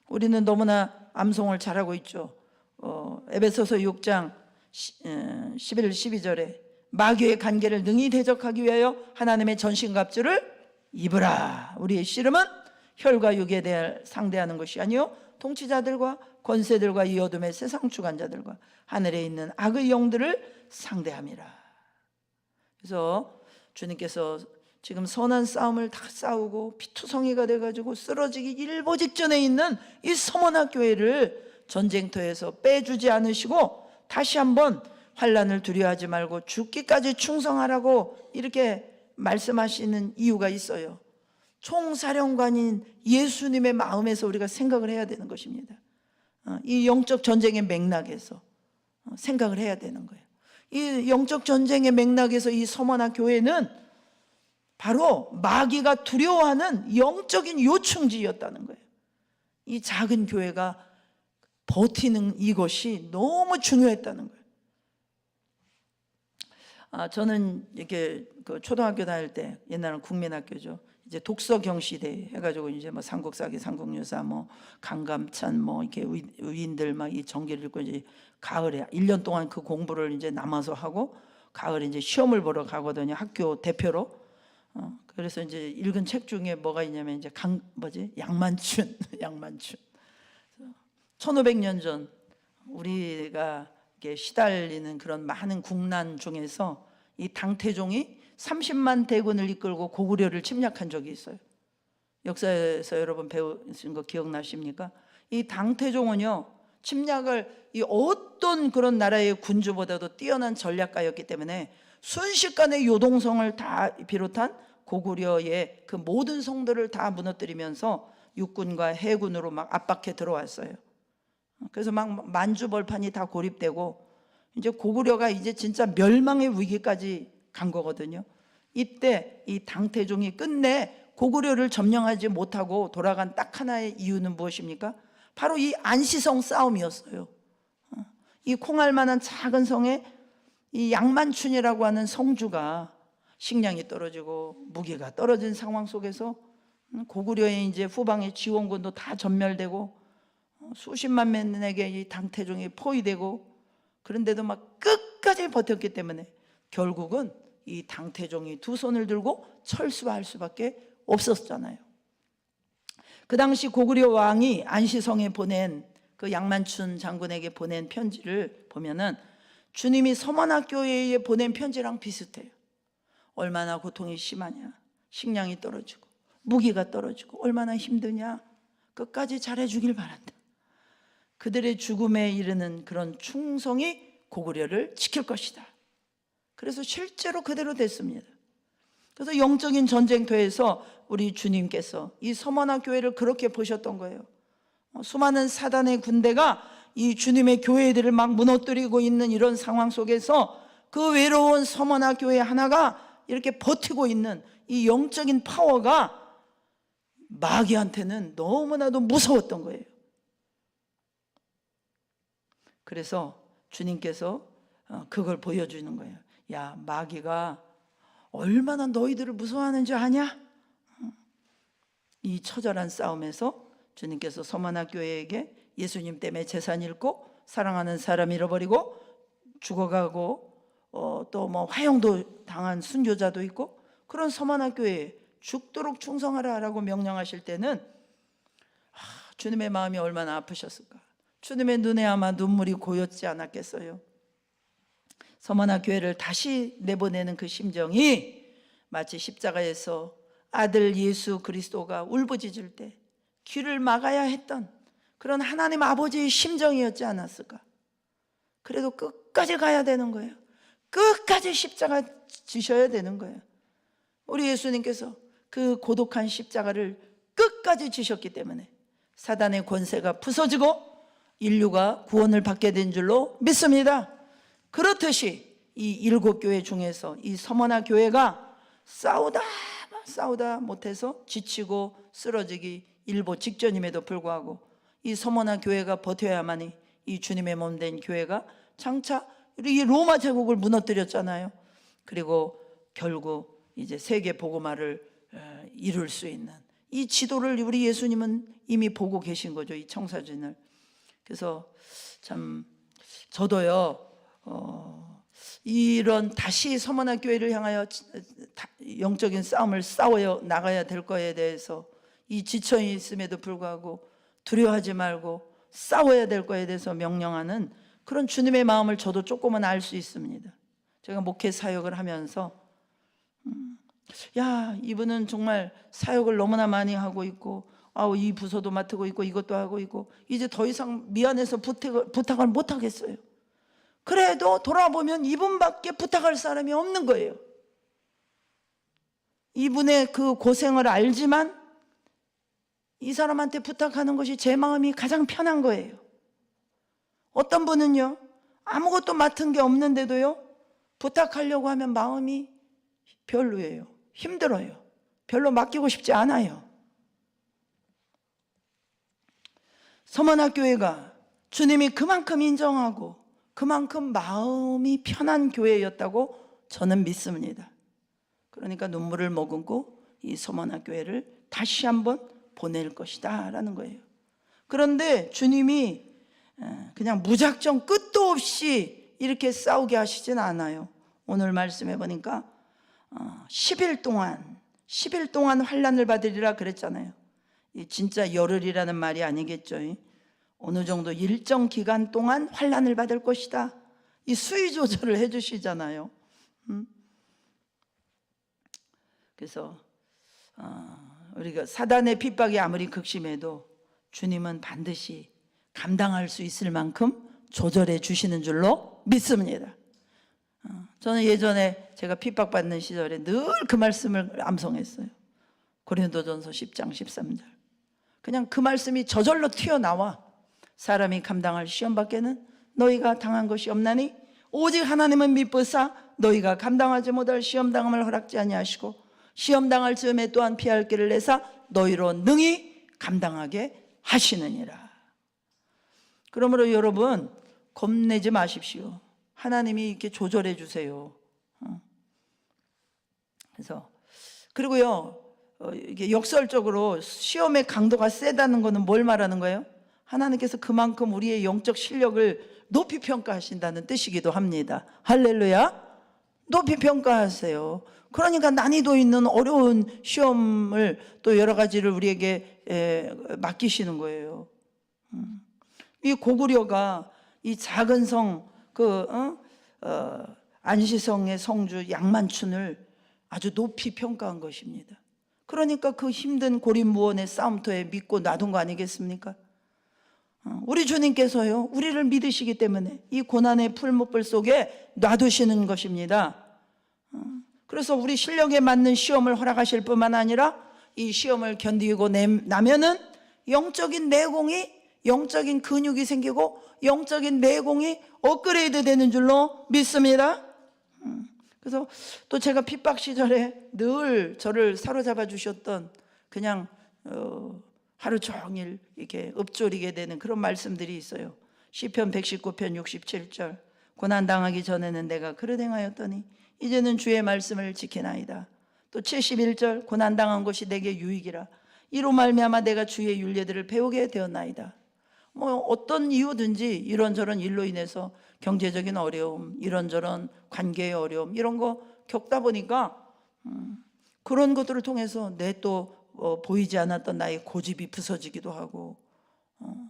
우리는 너무나 암송을 잘하고 있죠. 에베소서 6장 11, 12절에 마귀의 간계를 능히 대적하기 위하여 하나님의 전신갑주를 입으라. 우리의 씨름은 혈과 육에 대해 상대하는 것이 아니요 통치자들과 권세들과 이 어둠의 세상 주관자들과 하늘에 있는 악의 영들을 상대함이라. 그래서 주님께서 지금 선한 싸움을 다 싸우고 피투성이가 돼가지고 쓰러지기 일보 직전에 있는 이 서머나 교회를 전쟁터에서 빼주지 않으시고 다시 한번 환난을 두려워하지 말고 죽기까지 충성하라고 이렇게 말씀하시는 이유가 있어요. 총사령관인 예수님의 마음에서 우리가 생각을 해야 되는 것입니다. 이 영적 전쟁의 맥락에서 생각을 해야 되는 거예요. 이 영적 전쟁의 맥락에서 이 서머나 교회는 바로 마귀가 두려워하는 영적인 요충지였다는 거예요. 이 작은 교회가 버티는 이것이 너무 중요했다는 거예요. 저는 이렇게 그 초등학교 다닐 때, 옛날은 국민학교죠. 이제 독서 경시대 해가지고 이제 뭐 삼국사기, 삼국유사, 뭐 강감찬, 뭐 이렇게 위인들 막 이 전기를 읽고 이제 가을에 1년 동안 그 공부를 이제 남아서 하고 가을에 이제 시험을 보러 가거든요. 학교 대표로. 그래서 이제 읽은 책 중에 뭐가 있냐면 이제 양만춘, 양만춘. 1500년 전 우리가 이렇게 시달리는 그런 많은 국난 중에서 이 당태종이 30만 대군을 이끌고 고구려를 침략한 적이 있어요. 역사에서 여러분 배우신 거 기억나십니까? 이 당태종은요, 침략을 이 어떤 그런 나라의 군주보다도 뛰어난 전략가였기 때문에 순식간에 요동성을 다 비롯한 고구려의 그 모든 성들을 다 무너뜨리면서 육군과 해군으로 막 압박해 들어왔어요. 그래서 막 만주벌판이 다 고립되고 이제 고구려가 이제 진짜 멸망의 위기까지 간 거거든요. 이때 이 당태종이 끝내 고구려를 점령하지 못하고 돌아간 딱 하나의 이유는 무엇입니까? 바로 이 안시성 싸움이었어요. 이 콩알만한 작은 성에 이 양만춘이라고 하는 성주가 식량이 떨어지고 무기가 떨어진 상황 속에서 고구려의 이제 후방의 지원군도 다 전멸되고 수십만 명에게 이 당태종이 포위되고 그런데도 막 끝까지 버텼기 때문에 결국은 이 당태종이 두 손을 들고 철수할 수밖에 없었잖아요. 그 당시 고구려 왕이 안시성에 보낸 그 양만춘 장군에게 보낸 편지를 보면은 주님이 서머나 교회에 보낸 편지랑 비슷해요. 얼마나 고통이 심하냐, 식량이 떨어지고 무기가 떨어지고 얼마나 힘드냐, 끝까지 잘해주길 바란다. 그들의 죽음에 이르는 그런 충성이 고구려를 지킬 것이다. 그래서 실제로 그대로 됐습니다. 그래서 영적인 전쟁터에서 우리 주님께서 이 서머나 교회를 그렇게 보셨던 거예요. 수많은 사단의 군대가 이 주님의 교회들을 막 무너뜨리고 있는 이런 상황 속에서 그 외로운 서머나 교회 하나가 이렇게 버티고 있는 이 영적인 파워가 마귀한테는 너무나도 무서웠던 거예요. 그래서 주님께서 그걸 보여주는 거예요. 야, 마귀가 얼마나 너희들을 무서워하는지 아냐? 이 처절한 싸움에서 주님께서 서머나 교회에게 예수님 때문에 재산 잃고 사랑하는 사람 잃어버리고 죽어가고 또 뭐 화형도 당한 순교자도 있고 그런 서머나 교회에 죽도록 충성하라라고 명령하실 때는 주님의 마음이 얼마나 아프셨을까? 주님의 눈에 아마 눈물이 고였지 않았겠어요? 서머나 교회를 다시 내보내는 그 심정이 마치 십자가에서 아들 예수 그리스도가 울부짖을 때 귀를 막아야 했던 그런 하나님 아버지의 심정이었지 않았을까? 그래도 끝까지 가야 되는 거예요. 끝까지 십자가 지셔야 되는 거예요. 우리 예수님께서 그 고독한 십자가를 끝까지 지셨기 때문에 사단의 권세가 부서지고 인류가 구원을 받게 된 줄로 믿습니다. 그렇듯이 이 7교회 중에서 이 서머나 교회가 싸우다 못해서 지치고 쓰러지기 일보 직전임에도 불구하고 이 서머나 교회가 버텨야만이 이 주님의 몸 된 교회가 장차 이 로마 제국을 무너뜨렸잖아요. 그리고 결국 이제 세계 복음화를 이룰 수 있는 이 지도를 우리 예수님은 이미 보고 계신 거죠, 이 청사진을. 그래서 참 저도요 이런 다시 서문화교회를 향하여 영적인 싸움을 싸워 나가야 될 거에 대해서 이 지쳐 있음에도 불구하고 두려워하지 말고 싸워야 될 거에 대해서 명령하는 그런 주님의 마음을 저도 조금은 알 수 있습니다. 제가 목회 사역을 하면서 야, 이분은 정말 사역을 너무나 많이 하고 있고 이 부서도 맡고 있고 이것도 하고 있고 이제 더 이상 미안해서 부탁을 못 하겠어요. 그래도 돌아보면 이분밖에 부탁할 사람이 없는 거예요. 이분의 그 고생을 알지만 이 사람한테 부탁하는 것이 제 마음이 가장 편한 거예요. 어떤 분은요 아무것도 맡은 게 없는데도요 부탁하려고 하면 마음이 별로예요. 힘들어요. 별로 맡기고 싶지 않아요. 서문화교회가 주님이 그만큼 인정하고 그만큼 마음이 편한 교회였다고 저는 믿습니다. 그러니까 눈물을 머금고 이 서문화교회를 다시 한번 보낼 것이다 라는 거예요. 그런데 주님이 그냥 무작정 끝도 없이 이렇게 싸우게 하시진 않아요. 오늘 말씀해 보니까 10일 동안 환난을 받으리라 그랬잖아요. 진짜 열흘이라는 말이 아니겠죠. 어느 정도 일정 기간 동안 환난을 받을 것이다. 이 수위 조절을 해주시잖아요. 그래서 우리가 사단의 핍박이 아무리 극심해도 주님은 반드시 감당할 수 있을 만큼 조절해 주시는 줄로 믿습니다. 저는 예전에 제가 핍박받는 시절에 늘 그 말씀을 암송했어요. 고린도전서 10장 13절. 그냥 그 말씀이 저절로 튀어나와. 사람이 감당할 시험 밖에는 너희가 당한 것이 없나니 오직 하나님은 미쁘사 너희가 감당하지 못할 시험 당함을 허락지 아니하시고 시험 당할 즈음에 또한 피할 길을 내사 너희로 능히 감당하게 하시느니라. 그러므로 여러분 겁내지 마십시오. 하나님이 이렇게 조절해 주세요. 그래서 그리고요 이게 역설적으로 시험의 강도가 세다는 것은 뭘 말하는 거예요? 하나님께서 그만큼 우리의 영적 실력을 높이 평가하신다는 뜻이기도 합니다. 할렐루야. 높이 평가하세요. 그러니까 난이도 있는 어려운 시험을 또 여러 가지를 우리에게 맡기시는 거예요. 이 고구려가 이 작은 성 안시성의 성주 양만춘을 아주 높이 평가한 것입니다. 그러니까 그 힘든 고립무원의 싸움터에 믿고 놔둔 거 아니겠습니까? 우리 주님께서요 우리를 믿으시기 때문에 이 고난의 풀무불 속에 놔두시는 것입니다. 그래서 우리 실력에 맞는 시험을 허락하실 뿐만 아니라 이 시험을 견디고 나면은 영적인 내공이 영적인 근육이 생기고 영적인 내공이 업그레이드 되는 줄로 믿습니다. 그래서 또 제가 핍박 시절에 늘 저를 사로잡아 주셨던 그냥 하루 종일 이렇게 읊조리게 되는 그런 말씀들이 있어요. 시편 119편 67절. 고난당하기 전에는 내가 그릇 행하였더니 이제는 주의 말씀을 지키나이다. 또 71절. 고난당한 것이 내게 유익이라. 이로 말미암아 내가 주의 율례들을 배우게 되었나이다. 어떤 이유든지 이런저런 일로 인해서 경제적인 어려움, 이런저런 관계의 어려움 이런 거 겪다 보니까 그런 것들을 통해서 내 또 보이지 않았던 나의 고집이 부서지기도 하고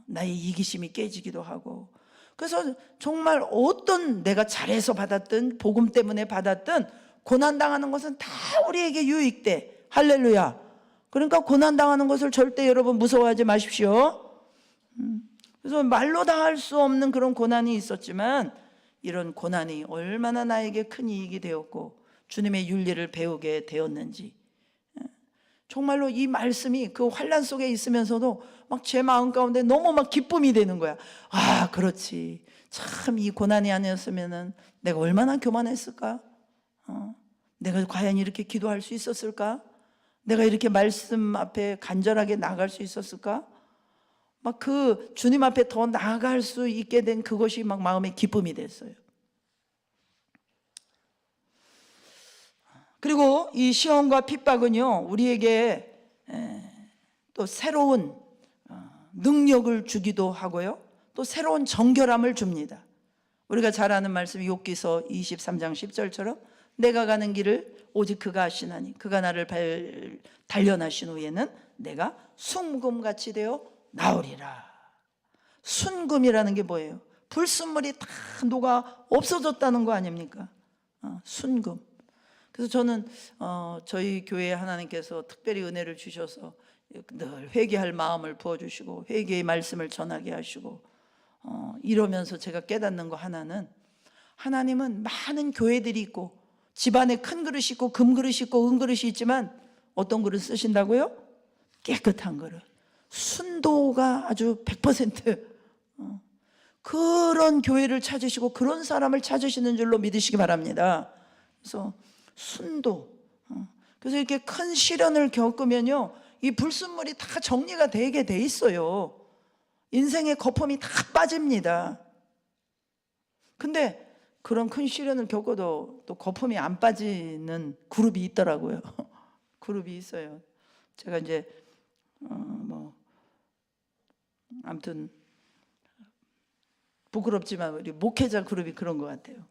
나의 이기심이 깨지기도 하고 그래서 정말 어떤 내가 잘해서 받았든 복음 때문에 받았든 고난당하는 것은 다 우리에게 유익돼. 할렐루야. 그러니까 고난당하는 것을 절대 여러분 무서워하지 마십시오. 그래서 말로 다 할 수 없는 그런 고난이 있었지만 이런 고난이 얼마나 나에게 큰 이익이 되었고 주님의 윤리를 배우게 되었는지 정말로 이 말씀이 그 환난 속에 있으면서도 막 제 마음 가운데 너무 막 기쁨이 되는 거야. 그렇지. 참 이 고난이 아니었으면은 내가 얼마나 교만했을까? 내가 과연 이렇게 기도할 수 있었을까? 내가 이렇게 말씀 앞에 간절하게 나아갈 수 있었을까? 막 그 주님 앞에 더 나아갈 수 있게 된 그것이 막 마음의 기쁨이 됐어요. 그리고 이 시험과 핍박은요 우리에게 또 새로운 능력을 주기도 하고요. 또 새로운 정결함을 줍니다. 우리가 잘 아는 말씀 욥기서 23장 10절처럼 내가 가는 길을 오직 그가 아시나니 그가 나를 단련하신 후에는 내가 순금같이 되어 나오리라. 순금이라는 게 뭐예요? 불순물이 다 녹아 없어졌다는 거 아닙니까? 순금. 그래서 저는 저희 교회에 하나님께서 특별히 은혜를 주셔서 늘 회개할 마음을 부어주시고 회개의 말씀을 전하게 하시고 이러면서 제가 깨닫는 거 하나는, 하나님은 많은 교회들이 있고 집안에 큰 그릇이 있고 금그릇이 있고 은그릇이 있지만 어떤 그릇 쓰신다고요? 깨끗한 그릇, 순도가 아주 100% 그런 교회를 찾으시고 그런 사람을 찾으시는 줄로 믿으시기 바랍니다. 그래서 순도. 그래서 이렇게 큰 시련을 겪으면요, 이 불순물이 다 정리가 되게 돼 있어요. 인생의 거품이 다 빠집니다. 근데 그런 큰 시련을 겪어도 또 거품이 안 빠지는 그룹이 있더라고요. 그룹이 있어요. 제가 이제 아무튼 부끄럽지만 우리 목회자 그룹이 그런 것 같아요.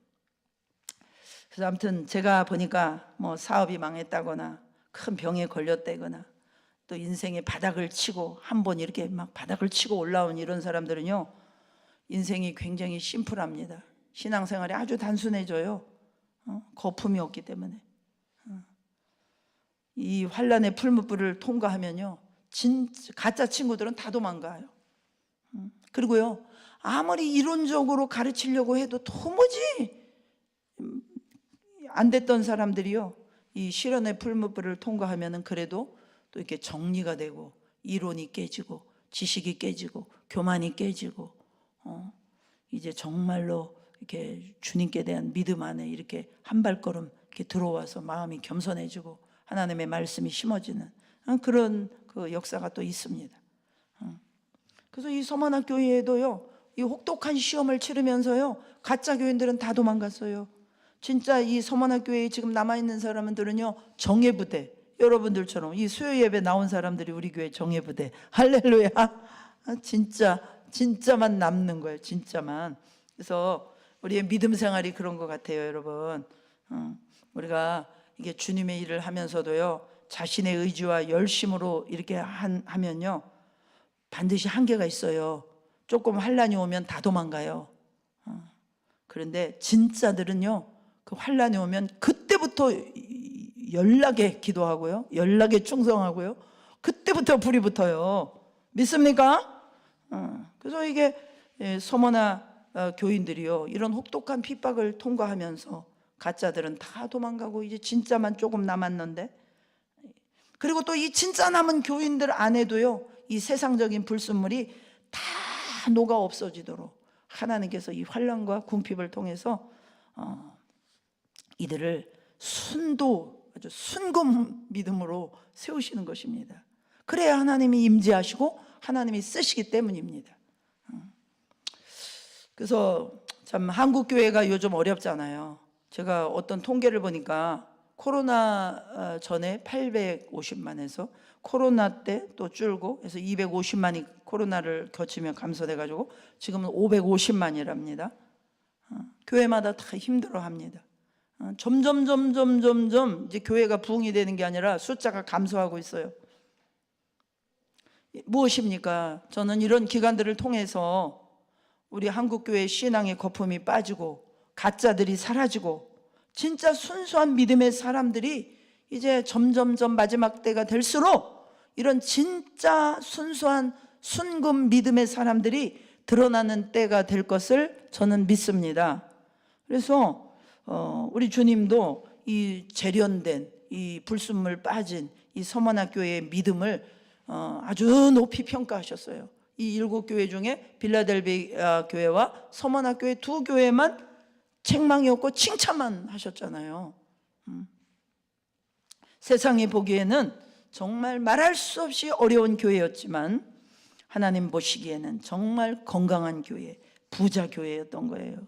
그래서 아무튼 제가 보니까 뭐 사업이 망했다거나 큰 병에 걸렸다거나 또 인생의 바닥을 치고 한번 이렇게 막 바닥을 치고 올라온 이런 사람들은요, 인생이 굉장히 심플합니다. 신앙생활이 아주 단순해져요. 거품이 없기 때문에. 이 환란의 풀무불을 통과하면요, 가짜 친구들은 다 도망가요. 그리고요, 아무리 이론적으로 가르치려고 해도 도무지 안 됐던 사람들이요, 이 시련의 풀무불을 통과하면은 그래도 또 이렇게 정리가 되고 이론이 깨지고 지식이 깨지고 교만이 깨지고 이제 정말로 이렇게 주님께 대한 믿음 안에 이렇게 한 발걸음 이렇게 들어와서 마음이 겸손해지고 하나님의 말씀이 심어지는 그런 그 역사가 또 있습니다. 그래서 이 서만학 교회에도요, 이 혹독한 시험을 치르면서요, 가짜 교인들은 다 도망갔어요. 진짜 이 서만학 교회에 지금 남아있는 사람들은요, 정예부대, 여러분들처럼 이 수요 예배 나온 사람들이 우리 교회 정예부대, 할렐루야. 진짜만 남는 거예요. 진짜만. 그래서 우리의 믿음 생활이 그런 것 같아요, 여러분. 우리가 이게 주님의 일을 하면서도요, 자신의 의지와 열심으로 이렇게 하면요, 반드시 한계가 있어요. 조금 환란이 오면 다 도망가요. 그런데 진짜들은요, 그 환란이 오면 그때부터 연락에 기도하고요, 연락에 충성하고요, 그때부터 불이 붙어요. 믿습니까? 그래서 이게 서머나 교인들이요, 이런 혹독한 핍박을 통과하면서 가짜들은 다 도망가고 이제 진짜만 조금 남았는데, 그리고 또 이 진짜 남은 교인들 안에도요, 이 세상적인 불순물이 다 녹아 없어지도록 하나님께서 이 환난과 궁핍을 통해서 이들을 순도, 아주 순금 믿음으로 세우시는 것입니다. 그래야 하나님이 임재하시고 하나님이 쓰시기 때문입니다. 그래서 참 한국 교회가 요즘 어렵잖아요. 제가 어떤 통계를 보니까 코로나 전에 850만에서 코로나 때 또 줄고 해서 250만이 코로나를 거치며 감소돼 가지고 지금은 550만이랍니다. 교회마다 다 힘들어합니다. 점점 이제 교회가 부흥이 되는 게 아니라 숫자가 감소하고 있어요. 무엇입니까? 저는 이런 기간들을 통해서 우리 한국교회 신앙의 거품이 빠지고 가짜들이 사라지고 진짜 순수한 믿음의 사람들이 이제 점점 마지막 때가 될수록 이런 진짜 순수한 순금 믿음의 사람들이 드러나는 때가 될 것을 저는 믿습니다. 그래서 우리 주님도 이 재련된, 이 불순물 빠진 이 서머나교회의 믿음을 아주 높이 평가하셨어요. 이 7교회 중에 빌라델비아 교회와 서머나교회 두 교회만 책망이 없고 칭찬만 하셨잖아요. 세상이 보기에는 정말 말할 수 없이 어려운 교회였지만 하나님 보시기에는 정말 건강한 교회, 부자 교회였던 거예요.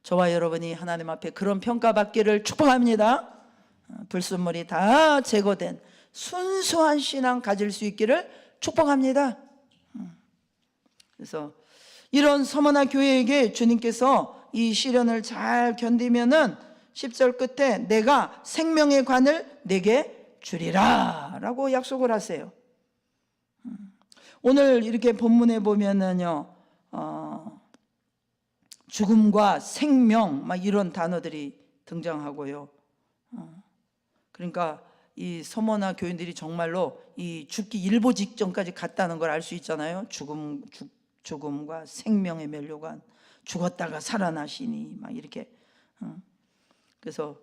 저와 여러분이 하나님 앞에 그런 평가받기를 축복합니다. 불순물이 다 제거된 순수한 신앙 가질 수 있기를 축복합니다. 그래서 이런 서머나 교회에게 주님께서 이 시련을 잘 견디면은 10절 끝에 내가 생명의 관을 내게 주리라 라고 약속을 하세요. 오늘 이렇게 본문에 보면은요, 죽음과 생명 막 이런 단어들이 등장하고요. 그러니까 이 서머나 교인들이 정말로 이 죽기 일보 직전까지 갔다는 걸 알 수 있잖아요. 죽음과 생명의 면류관, 죽었다가 살아나시니 막 이렇게. 그래서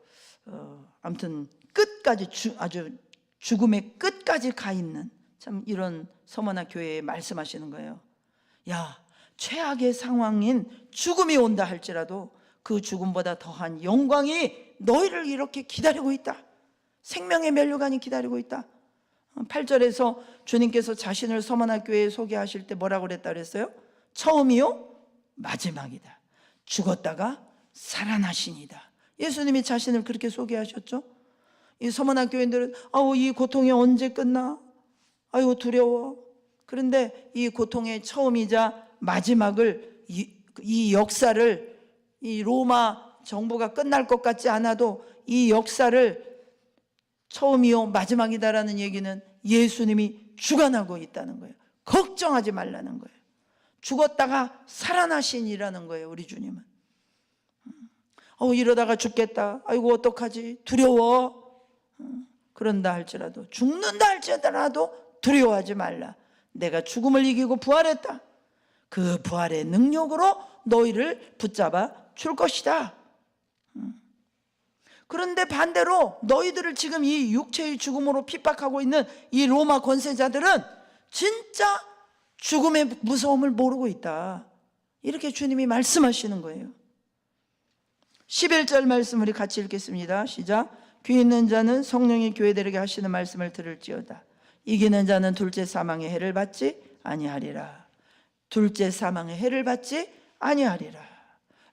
아무튼 끝까지 아주 죽음의 끝까지 가 있는 참 이런 서머나 교회에 말씀하시는 거예요. 야, 최악의 상황인 죽음이 온다 할지라도 그 죽음보다 더한 영광이 너희를 이렇게 기다리고 있다. 생명의 면류관이 기다리고 있다. 8절에서 주님께서 자신을 서머나 교회에 소개하실 때 뭐라고 그랬다 그랬어요? 처음이요 마지막이다. 죽었다가 살아나시니다. 예수님이 자신을 그렇게 소개하셨죠. 이 서머나 교인들은 아우 이 고통이 언제 끝나? 아이고 두려워. 그런데 이 고통의 처음이자 마지막을 이 역사를 이 로마 정부가 끝날 것 같지 않아도 이 역사를 처음이요 마지막이다라는 얘기는 예수님이 주관하고 있다는 거예요. 걱정하지 말라는 거예요. 죽었다가 살아나신이라는 거예요. 우리 주님은. 이러다가 죽겠다. 아이고 어떡하지? 두려워. 그런다 할지라도, 죽는다 할지라도 두려워하지 말라. 내가 죽음을 이기고 부활했다. 그 부활의 능력으로 너희를 붙잡아 줄 것이다. 그런데 반대로 너희들을 지금 이 육체의 죽음으로 핍박하고 있는 이 로마 권세자들은 진짜 죽음의 무서움을 모르고 있다. 이렇게 주님이 말씀하시는 거예요. 11절 말씀 우리 같이 읽겠습니다. 시작. 귀 있는 자는 성령이 교회들에게 하시는 말씀을 들을지어다. 이기는 자는 둘째 사망의 해를 받지 아니하리라. 둘째 사망의 해를 받지 아니하리라.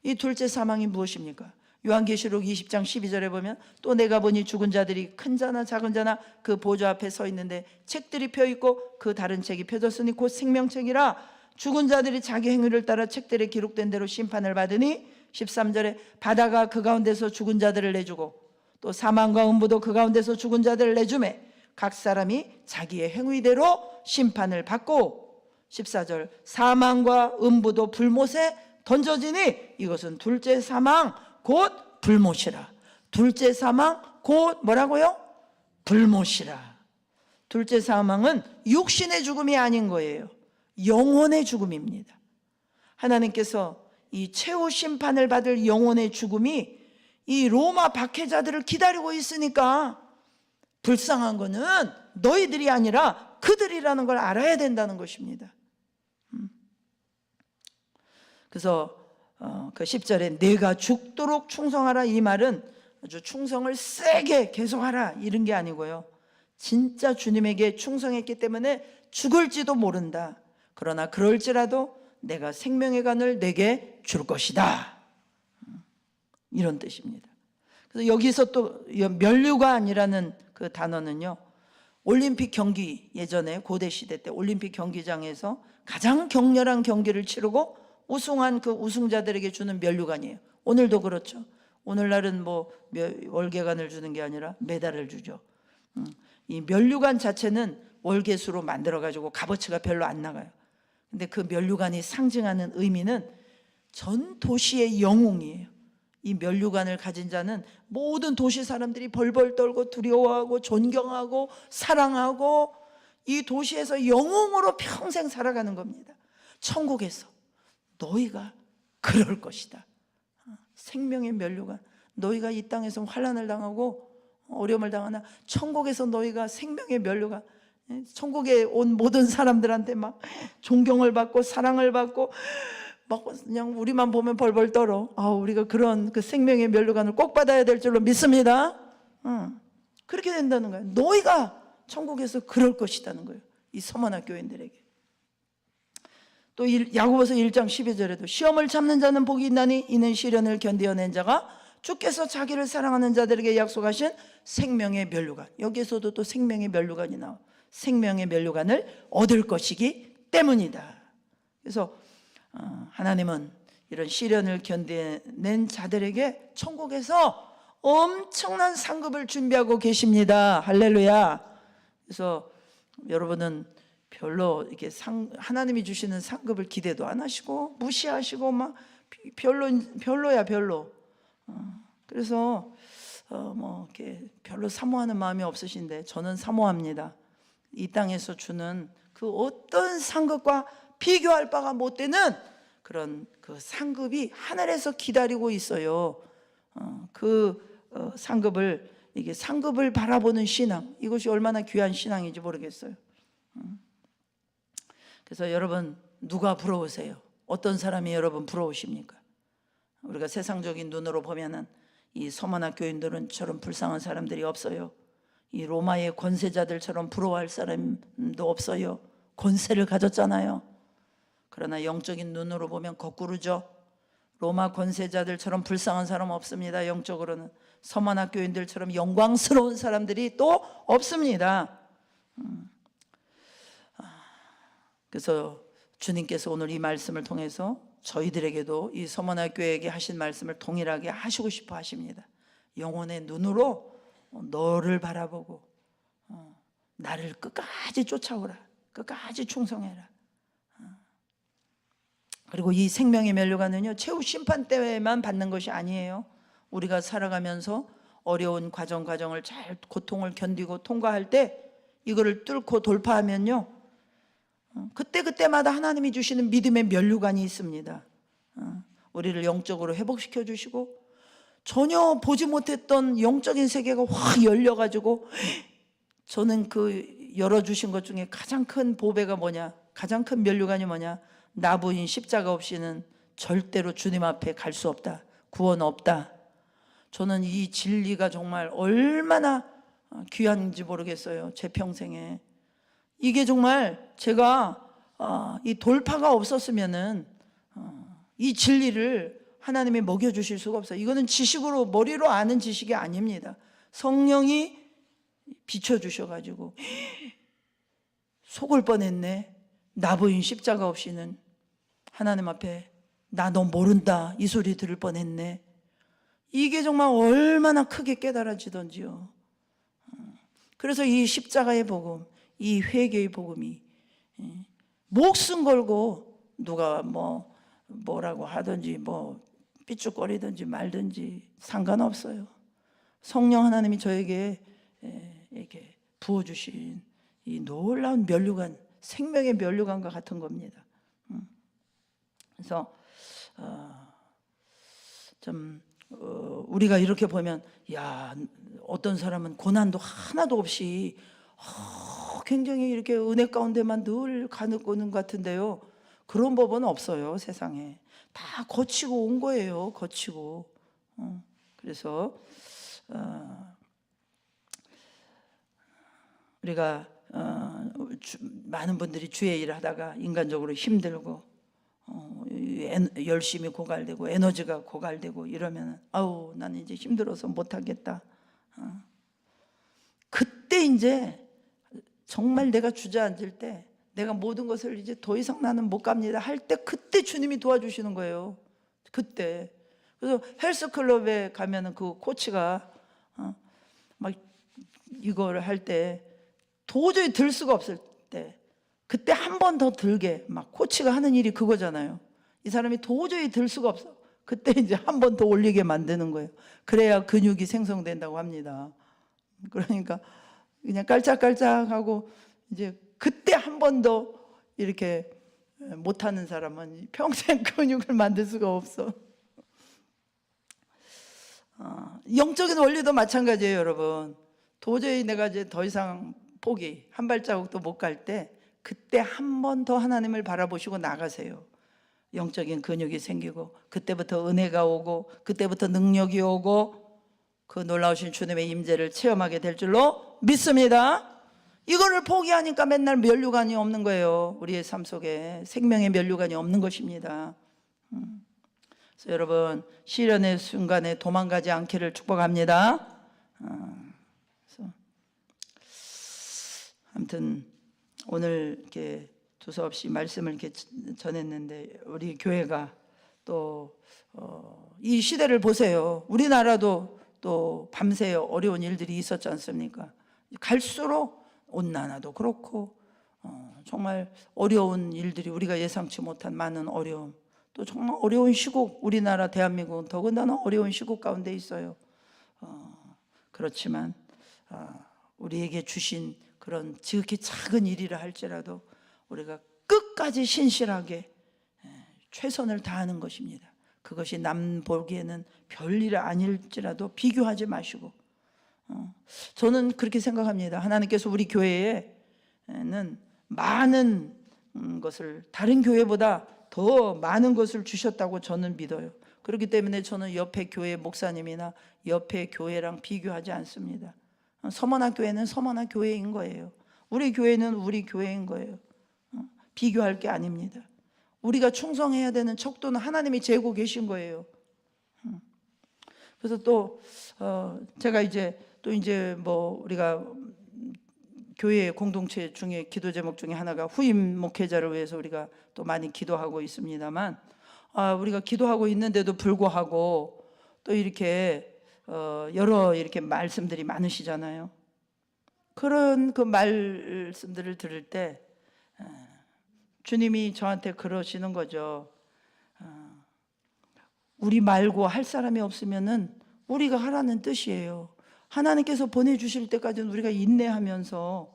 이 둘째 사망이 무엇입니까? 요한계시록 20장 12절에 보면 또 내가 보니 죽은 자들이 큰 자나 작은 자나 그 보좌 앞에 서 있는데 책들이 펴있고 그 다른 책이 펴졌으니 곧 생명책이라. 죽은 자들이 자기 행위를 따라 책들에 기록된 대로 심판을 받으니 13절에 바다가 그 가운데서 죽은 자들을 내주고 또 사망과 음부도 그 가운데서 죽은 자들을 내주매 각 사람이 자기의 행위대로 심판을 받고 14절 사망과 음부도 불못에 던져지니 이것은 둘째 사망 곧 불못이라. 둘째 사망 곧 뭐라고요? 불못이라. 둘째 사망은 육신의 죽음이 아닌 거예요. 영혼의 죽음입니다. 하나님께서 이 최후 심판을 받을 영혼의 죽음이 이 로마 박해자들을 기다리고 있으니까 불쌍한 거는 너희들이 아니라 그들이라는 걸 알아야 된다는 것입니다. 그래서 그 10절에 내가 죽도록 충성하라, 이 말은 아주 충성을 세게 계속하라 이런 게 아니고요, 진짜 주님에게 충성했기 때문에 죽을지도 모른다. 그러나 그럴지라도 내가 생명의 관을 내게 줄 것이다, 이런 뜻입니다. 그래서 여기서 또 면류관이라는 그 단어는요, 올림픽 경기, 예전에 고대 시대 때 올림픽 경기장에서 가장 격렬한 경기를 치르고 우승한 그 우승자들에게 주는 면류관이에요. 오늘도 그렇죠. 오늘날은 뭐 월계관을 주는 게 아니라 메달을 주죠. 이 면류관 자체는 월계수로 만들어 가지고 값어치가 별로 안 나가요. 근데 그 면류관이 상징하는 의미는 전 도시의 영웅이에요. 이 면류관을 가진 자는 모든 도시 사람들이 벌벌 떨고 두려워하고 존경하고 사랑하고 이 도시에서 영웅으로 평생 살아가는 겁니다. 천국에서 너희가 그럴 것이다. 생명의 면류관. 너희가 이 땅에서 환난을 당하고 어려움을 당하나 천국에서 너희가 생명의 면류관, 천국에 온 모든 사람들한테 막 존경을 받고 사랑을 받고 막 그냥 우리만 보면 벌벌 떨어. 우리가 그런 그 생명의 면류관을 꼭 받아야 될 줄로 믿습니다. 그렇게 된다는 거예요. 너희가 천국에서 그럴 것이라는 거예요, 이 서머나 교인들에게. 또 야고보서 1장 12절에도 시험을 참는 자는 복이 있나니 이는 시련을 견디어낸 자가 주께서 자기를 사랑하는 자들에게 약속하신 생명의 면류관. 여기에서도 또 생명의 면류관이 나와. 생명의 면류관을 얻을 것이기 때문이다. 그래서 하나님은 이런 시련을 견뎌낸 자들에게 천국에서 엄청난 상급을 준비하고 계십니다. 할렐루야. 그래서 여러분은 별로 이렇게 하나님이 주시는 상급을 기대도 안 하시고 무시하시고 막 별로야 별로. 그래서 뭐 이렇게 별로 사모하는 마음이 없으신데 저는 사모합니다. 이 땅에서 주는 그 어떤 상급과 비교할 바가 못 되는 그런 그 상급이 하늘에서 기다리고 있어요. 상급을 이게 상급을 바라보는 신앙, 이것이 얼마나 귀한 신앙인지 모르겠어요. 그래서 여러분 누가 부러우세요? 어떤 사람이 여러분 부러우십니까? 우리가 세상적인 눈으로 보면은 이 서머나 교인들은처럼 불쌍한 사람들이 없어요. 이 로마의 권세자들처럼 부러워할 사람도 없어요. 권세를 가졌잖아요. 그러나 영적인 눈으로 보면 거꾸로죠. 로마 권세자들처럼 불쌍한 사람 없습니다. 영적으로는 서머나 교인들처럼 영광스러운 사람들이 또 없습니다. 그래서 주님께서 오늘 이 말씀을 통해서 저희들에게도 이 서머나 교회에게 하신 말씀을 동일하게 하시고 싶어 하십니다. 영혼의 눈으로 너를 바라보고 나를 끝까지 쫓아오라. 끝까지 충성해라. 그리고 이 생명의 면류관은요, 최후 심판 때에만 받는 것이 아니에요. 우리가 살아가면서 어려운 과정을 잘 고통을 견디고 통과할 때 이거를 뚫고 돌파하면요, 그때마다 하나님이 주시는 믿음의 면류관이 있습니다. 우리를 영적으로 회복시켜 주시고 전혀 보지 못했던 영적인 세계가 확 열려가지고, 저는 그 열어주신 것 중에 가장 큰 보배가 뭐냐, 가장 큰 면류관이 뭐냐, 나부인 십자가 없이는 절대로 주님 앞에 갈 수 없다. 구원 없다. 저는 이 진리가 정말 얼마나 귀한지 모르겠어요. 제 평생에. 이게 정말 제가 이 돌파가 없었으면은 이 진리를 하나님이 먹여주실 수가 없어요. 이거는 지식으로, 머리로 아는 지식이 아닙니다. 성령이 비춰주셔가지고 속을 뻔했네. 나부인 십자가 없이는 하나님 앞에 나 너 모른다 이 소리 들을 뻔했네. 이게 정말 얼마나 크게 깨달아지던지요. 그래서 이 십자가의 복음, 이 회개의 복음이 목숨 걸고 누가 뭐라고 하든지 삐죽거리든지 말든지 상관없어요. 성령 하나님이 저에게 이렇게 부어주신 이 놀라운 면류관, 생명의 면류관과 같은 겁니다. 그래서 우리가 이렇게 보면, 야, 어떤 사람은 고난도 하나도 없이 굉장히 이렇게 은혜 가운데만 늘 가는 것 같은데요. 그런 법은 없어요, 세상에. 다 거치고 온 거예요, 거치고. 그래서 우리가 많은 분들이 주의 일을 하다가 인간적으로 힘들고 열심히 고갈되고 에너지가 고갈되고 이러면 아우 나는 이제 힘들어서 못하겠다. 그때 이제 정말 내가 주저앉을 때, 내가 모든 것을 이제 더 이상 나는 못 갑니다 할 때, 그때 주님이 도와주시는 거예요. 그때. 그래서 헬스클럽에 가면은 그 코치가 막 이걸 할 때 도저히 들 수가 없을 때, 그때 한 번 더 들게 막 코치가 하는 일이 그거잖아요. 이 사람이 도저히 들 수가 없어. 그때 이제 한 번 더 올리게 만드는 거예요. 그래야 근육이 생성된다고 합니다. 그러니까 그냥 깔짝깔짝하고 이제 그때 한 번 더 이렇게 못하는 사람은 평생 근육을 만들 수가 없어. 영적인 원리도 마찬가지예요, 여러분. 도저히 내가 이제 더 이상 포기, 한 발자국도 못 갈 때, 그때 한 번 더 하나님을 바라보시고 나가세요. 영적인 근육이 생기고, 그때부터 은혜가 오고, 그때부터 능력이 오고, 그 놀라우신 주님의 임재를 체험하게 될 줄로 믿습니다. 이거를 포기하니까 맨날 면류관이 없는 거예요. 우리의 삶 속에 생명의 면류관이 없는 것입니다. 그래서 여러분, 시련의 순간에 도망가지 않기를 축복합니다. 아무튼 오늘 이렇게 두서없이 말씀을 이렇게 전했는데 우리 교회가 또 이 시대를 보세요. 우리나라도 또 밤새 어려운 일들이 있었지 않습니까? 갈수록 온난화도 그렇고 정말 어려운 일들이 우리가 예상치 못한 많은 어려움, 또 정말 어려운 시국, 우리나라 대한민국은 더군다나 어려운 시국 가운데 있어요. 그렇지만 우리에게 주신 그런 지극히 작은 일이라 할지라도 우리가 끝까지 신실하게 최선을 다하는 것입니다. 그것이 남 보기에는 별일 아닐지라도 비교하지 마시고, 저는 그렇게 생각합니다. 하나님께서 우리 교회에는 많은 것을, 다른 교회보다 더 많은 것을 주셨다고 저는 믿어요. 그렇기 때문에 저는 옆에 교회 목사님이나 옆에 교회랑 비교하지 않습니다. 서머나 교회는 서머나 교회인 거예요. 우리 교회는 우리 교회인 거예요. 비교할 게 아닙니다. 우리가 충성해야 되는 척도는 하나님이 재고 계신 거예요. 그래서 또 제가 이제 뭐 우리가 교회 공동체 중에 기도 제목 중에 하나가 후임 목회자를 위해서 우리가 또 많이 기도하고 있습니다만, 우리가 기도하고 있는데도 불구하고 또 이렇게 여러 이렇게 말씀들이 많으시잖아요. 그런 그 말씀들을 들을 때 주님이 저한테 그러시는 거죠. 우리 말고 할 사람이 없으면은 우리가 하라는 뜻이에요. 하나님께서 보내주실 때까지는 우리가 인내하면서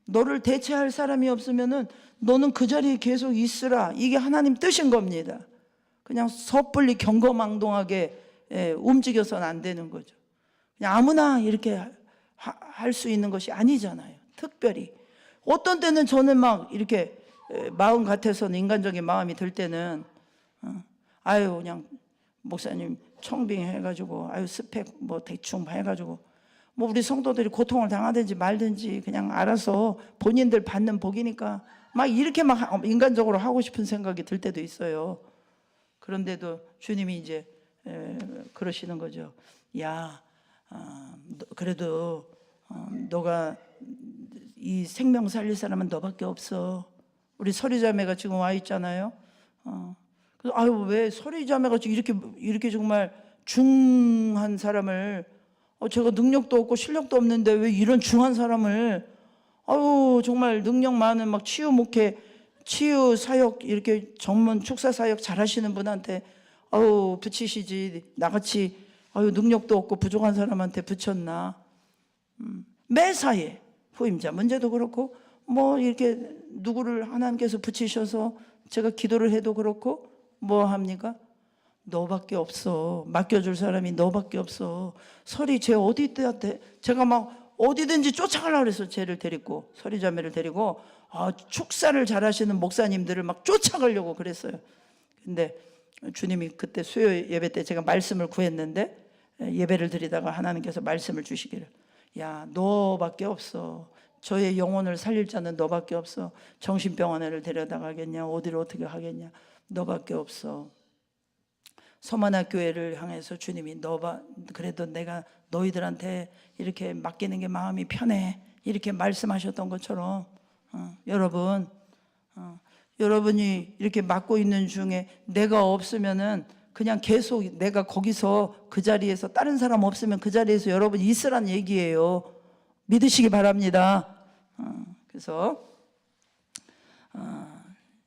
너를 대체할 사람이 없으면은 너는 그 자리에 계속 있으라. 이게 하나님 뜻인 겁니다. 그냥 섣불리 경거망동하게 움직여서는 안 되는 거죠. 그냥 아무나 이렇게 할 수 있는 것이 아니잖아요. 특별히 어떤 때는 저는 막 이렇게 마음 같아서는, 인간적인 마음이 들 때는 아유 그냥 목사님 청빙 해가지고 스펙 뭐 대충 해가지고 뭐 우리 성도들이 고통을 당하든지 말든지 그냥 알아서 본인들 받는 복이니까 막 이렇게 막 인간적으로 하고 싶은 생각이 들 때도 있어요. 그런데도 주님이 이제 그러시는 거죠. 야, 그래도 너가 이 생명 살릴 사람은 너밖에 없어. 우리 서리자매가 지금 와 있잖아요. 그래서 아유 왜 서리자매가 이렇게 정말 중한 사람을, 제가 능력도 없고 실력도 없는데 왜 이런 중한 사람을, 아유 정말 능력 많은 막 치유 목회, 치유 사역 이렇게 전문 축사 사역 잘하시는 분한테 붙이시지, 나같이 능력도 없고 부족한 사람한테 붙였나. 매사에 후임자 문제도 그렇고 뭐 이렇게 누구를 하나님께서 붙이셔서 제가 기도를 해도 그렇고 뭐 합니까? 너밖에 없어. 맡겨줄 사람이 너밖에 없어. 설이 쟤 어디 있대? 제가 막 어디든지 쫓아가려고 그래서 쟤를 데리고, 설이자매를 데리고 축사를 잘하시는 목사님들을 막 쫓아가려고 그랬어요. 근데 주님이 그때 수요 예배 때 제가 말씀을 구했는데, 예배를 드리다가 하나님께서 말씀을 주시기를, 야 너밖에 없어. 저의 영혼을 살릴 자는 너밖에 없어. 정신병원에를 데려다가겠냐, 어디를 어떻게 하겠냐, 너밖에 없어. 서만화 교회를 향해서 주님이 그래도 내가 너희들한테 이렇게 맡기는 게 마음이 편해, 이렇게 말씀하셨던 것처럼 여러분이 이렇게 맡고 있는 중에 내가 없으면은 그냥 계속 내가 거기서 그 자리에서, 다른 사람 없으면 그 자리에서 여러분이 있으란 얘기예요. 믿으시기 바랍니다. 그래서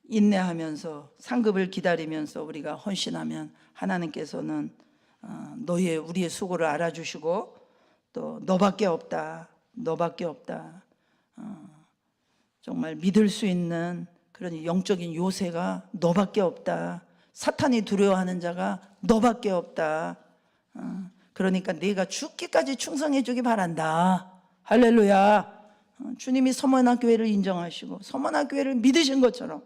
인내하면서 상급을 기다리면서 우리가 헌신하면 하나님께서는 우리의 수고를 알아주시고, 또 너밖에 없다, 너밖에 없다, 정말 믿을 수 있는 그런 영적인 요새가 너밖에 없다, 사탄이 두려워하는 자가 너밖에 없다. 그러니까 네가 죽기까지 충성해 주기 바란다. 할렐루야. 주님이 서머나 교회를 인정하시고 서머나 교회를 믿으신 것처럼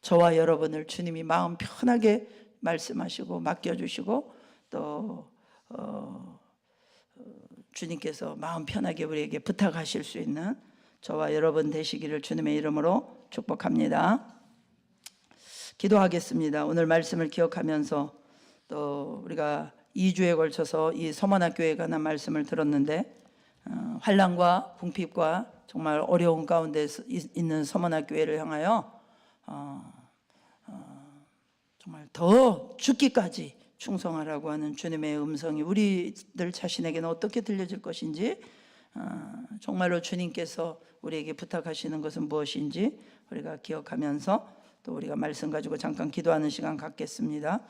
저와 여러분을 주님이 마음 편하게 말씀하시고 맡겨주시고, 또 주님께서 마음 편하게 우리에게 부탁하실 수 있는 저와 여러분 되시기를 주님의 이름으로 축복합니다. 기도하겠습니다. 오늘 말씀을 기억하면서 또 우리가 2주에 걸쳐서 이 서머나 교회에 관한 말씀을 들었는데, 환난과 궁핍과 정말 어려운 가운데 있는 서머나 교회를 향하여 정말 더 죽기까지 충성하라고 하는 주님의 음성이 우리들 자신에게는 어떻게 들려질 것인지, 정말로 주님께서 우리에게 부탁하시는 것은 무엇인지 우리가 기억하면서 또 우리가 말씀 가지고 잠깐 기도하는 시간 갖겠습니다.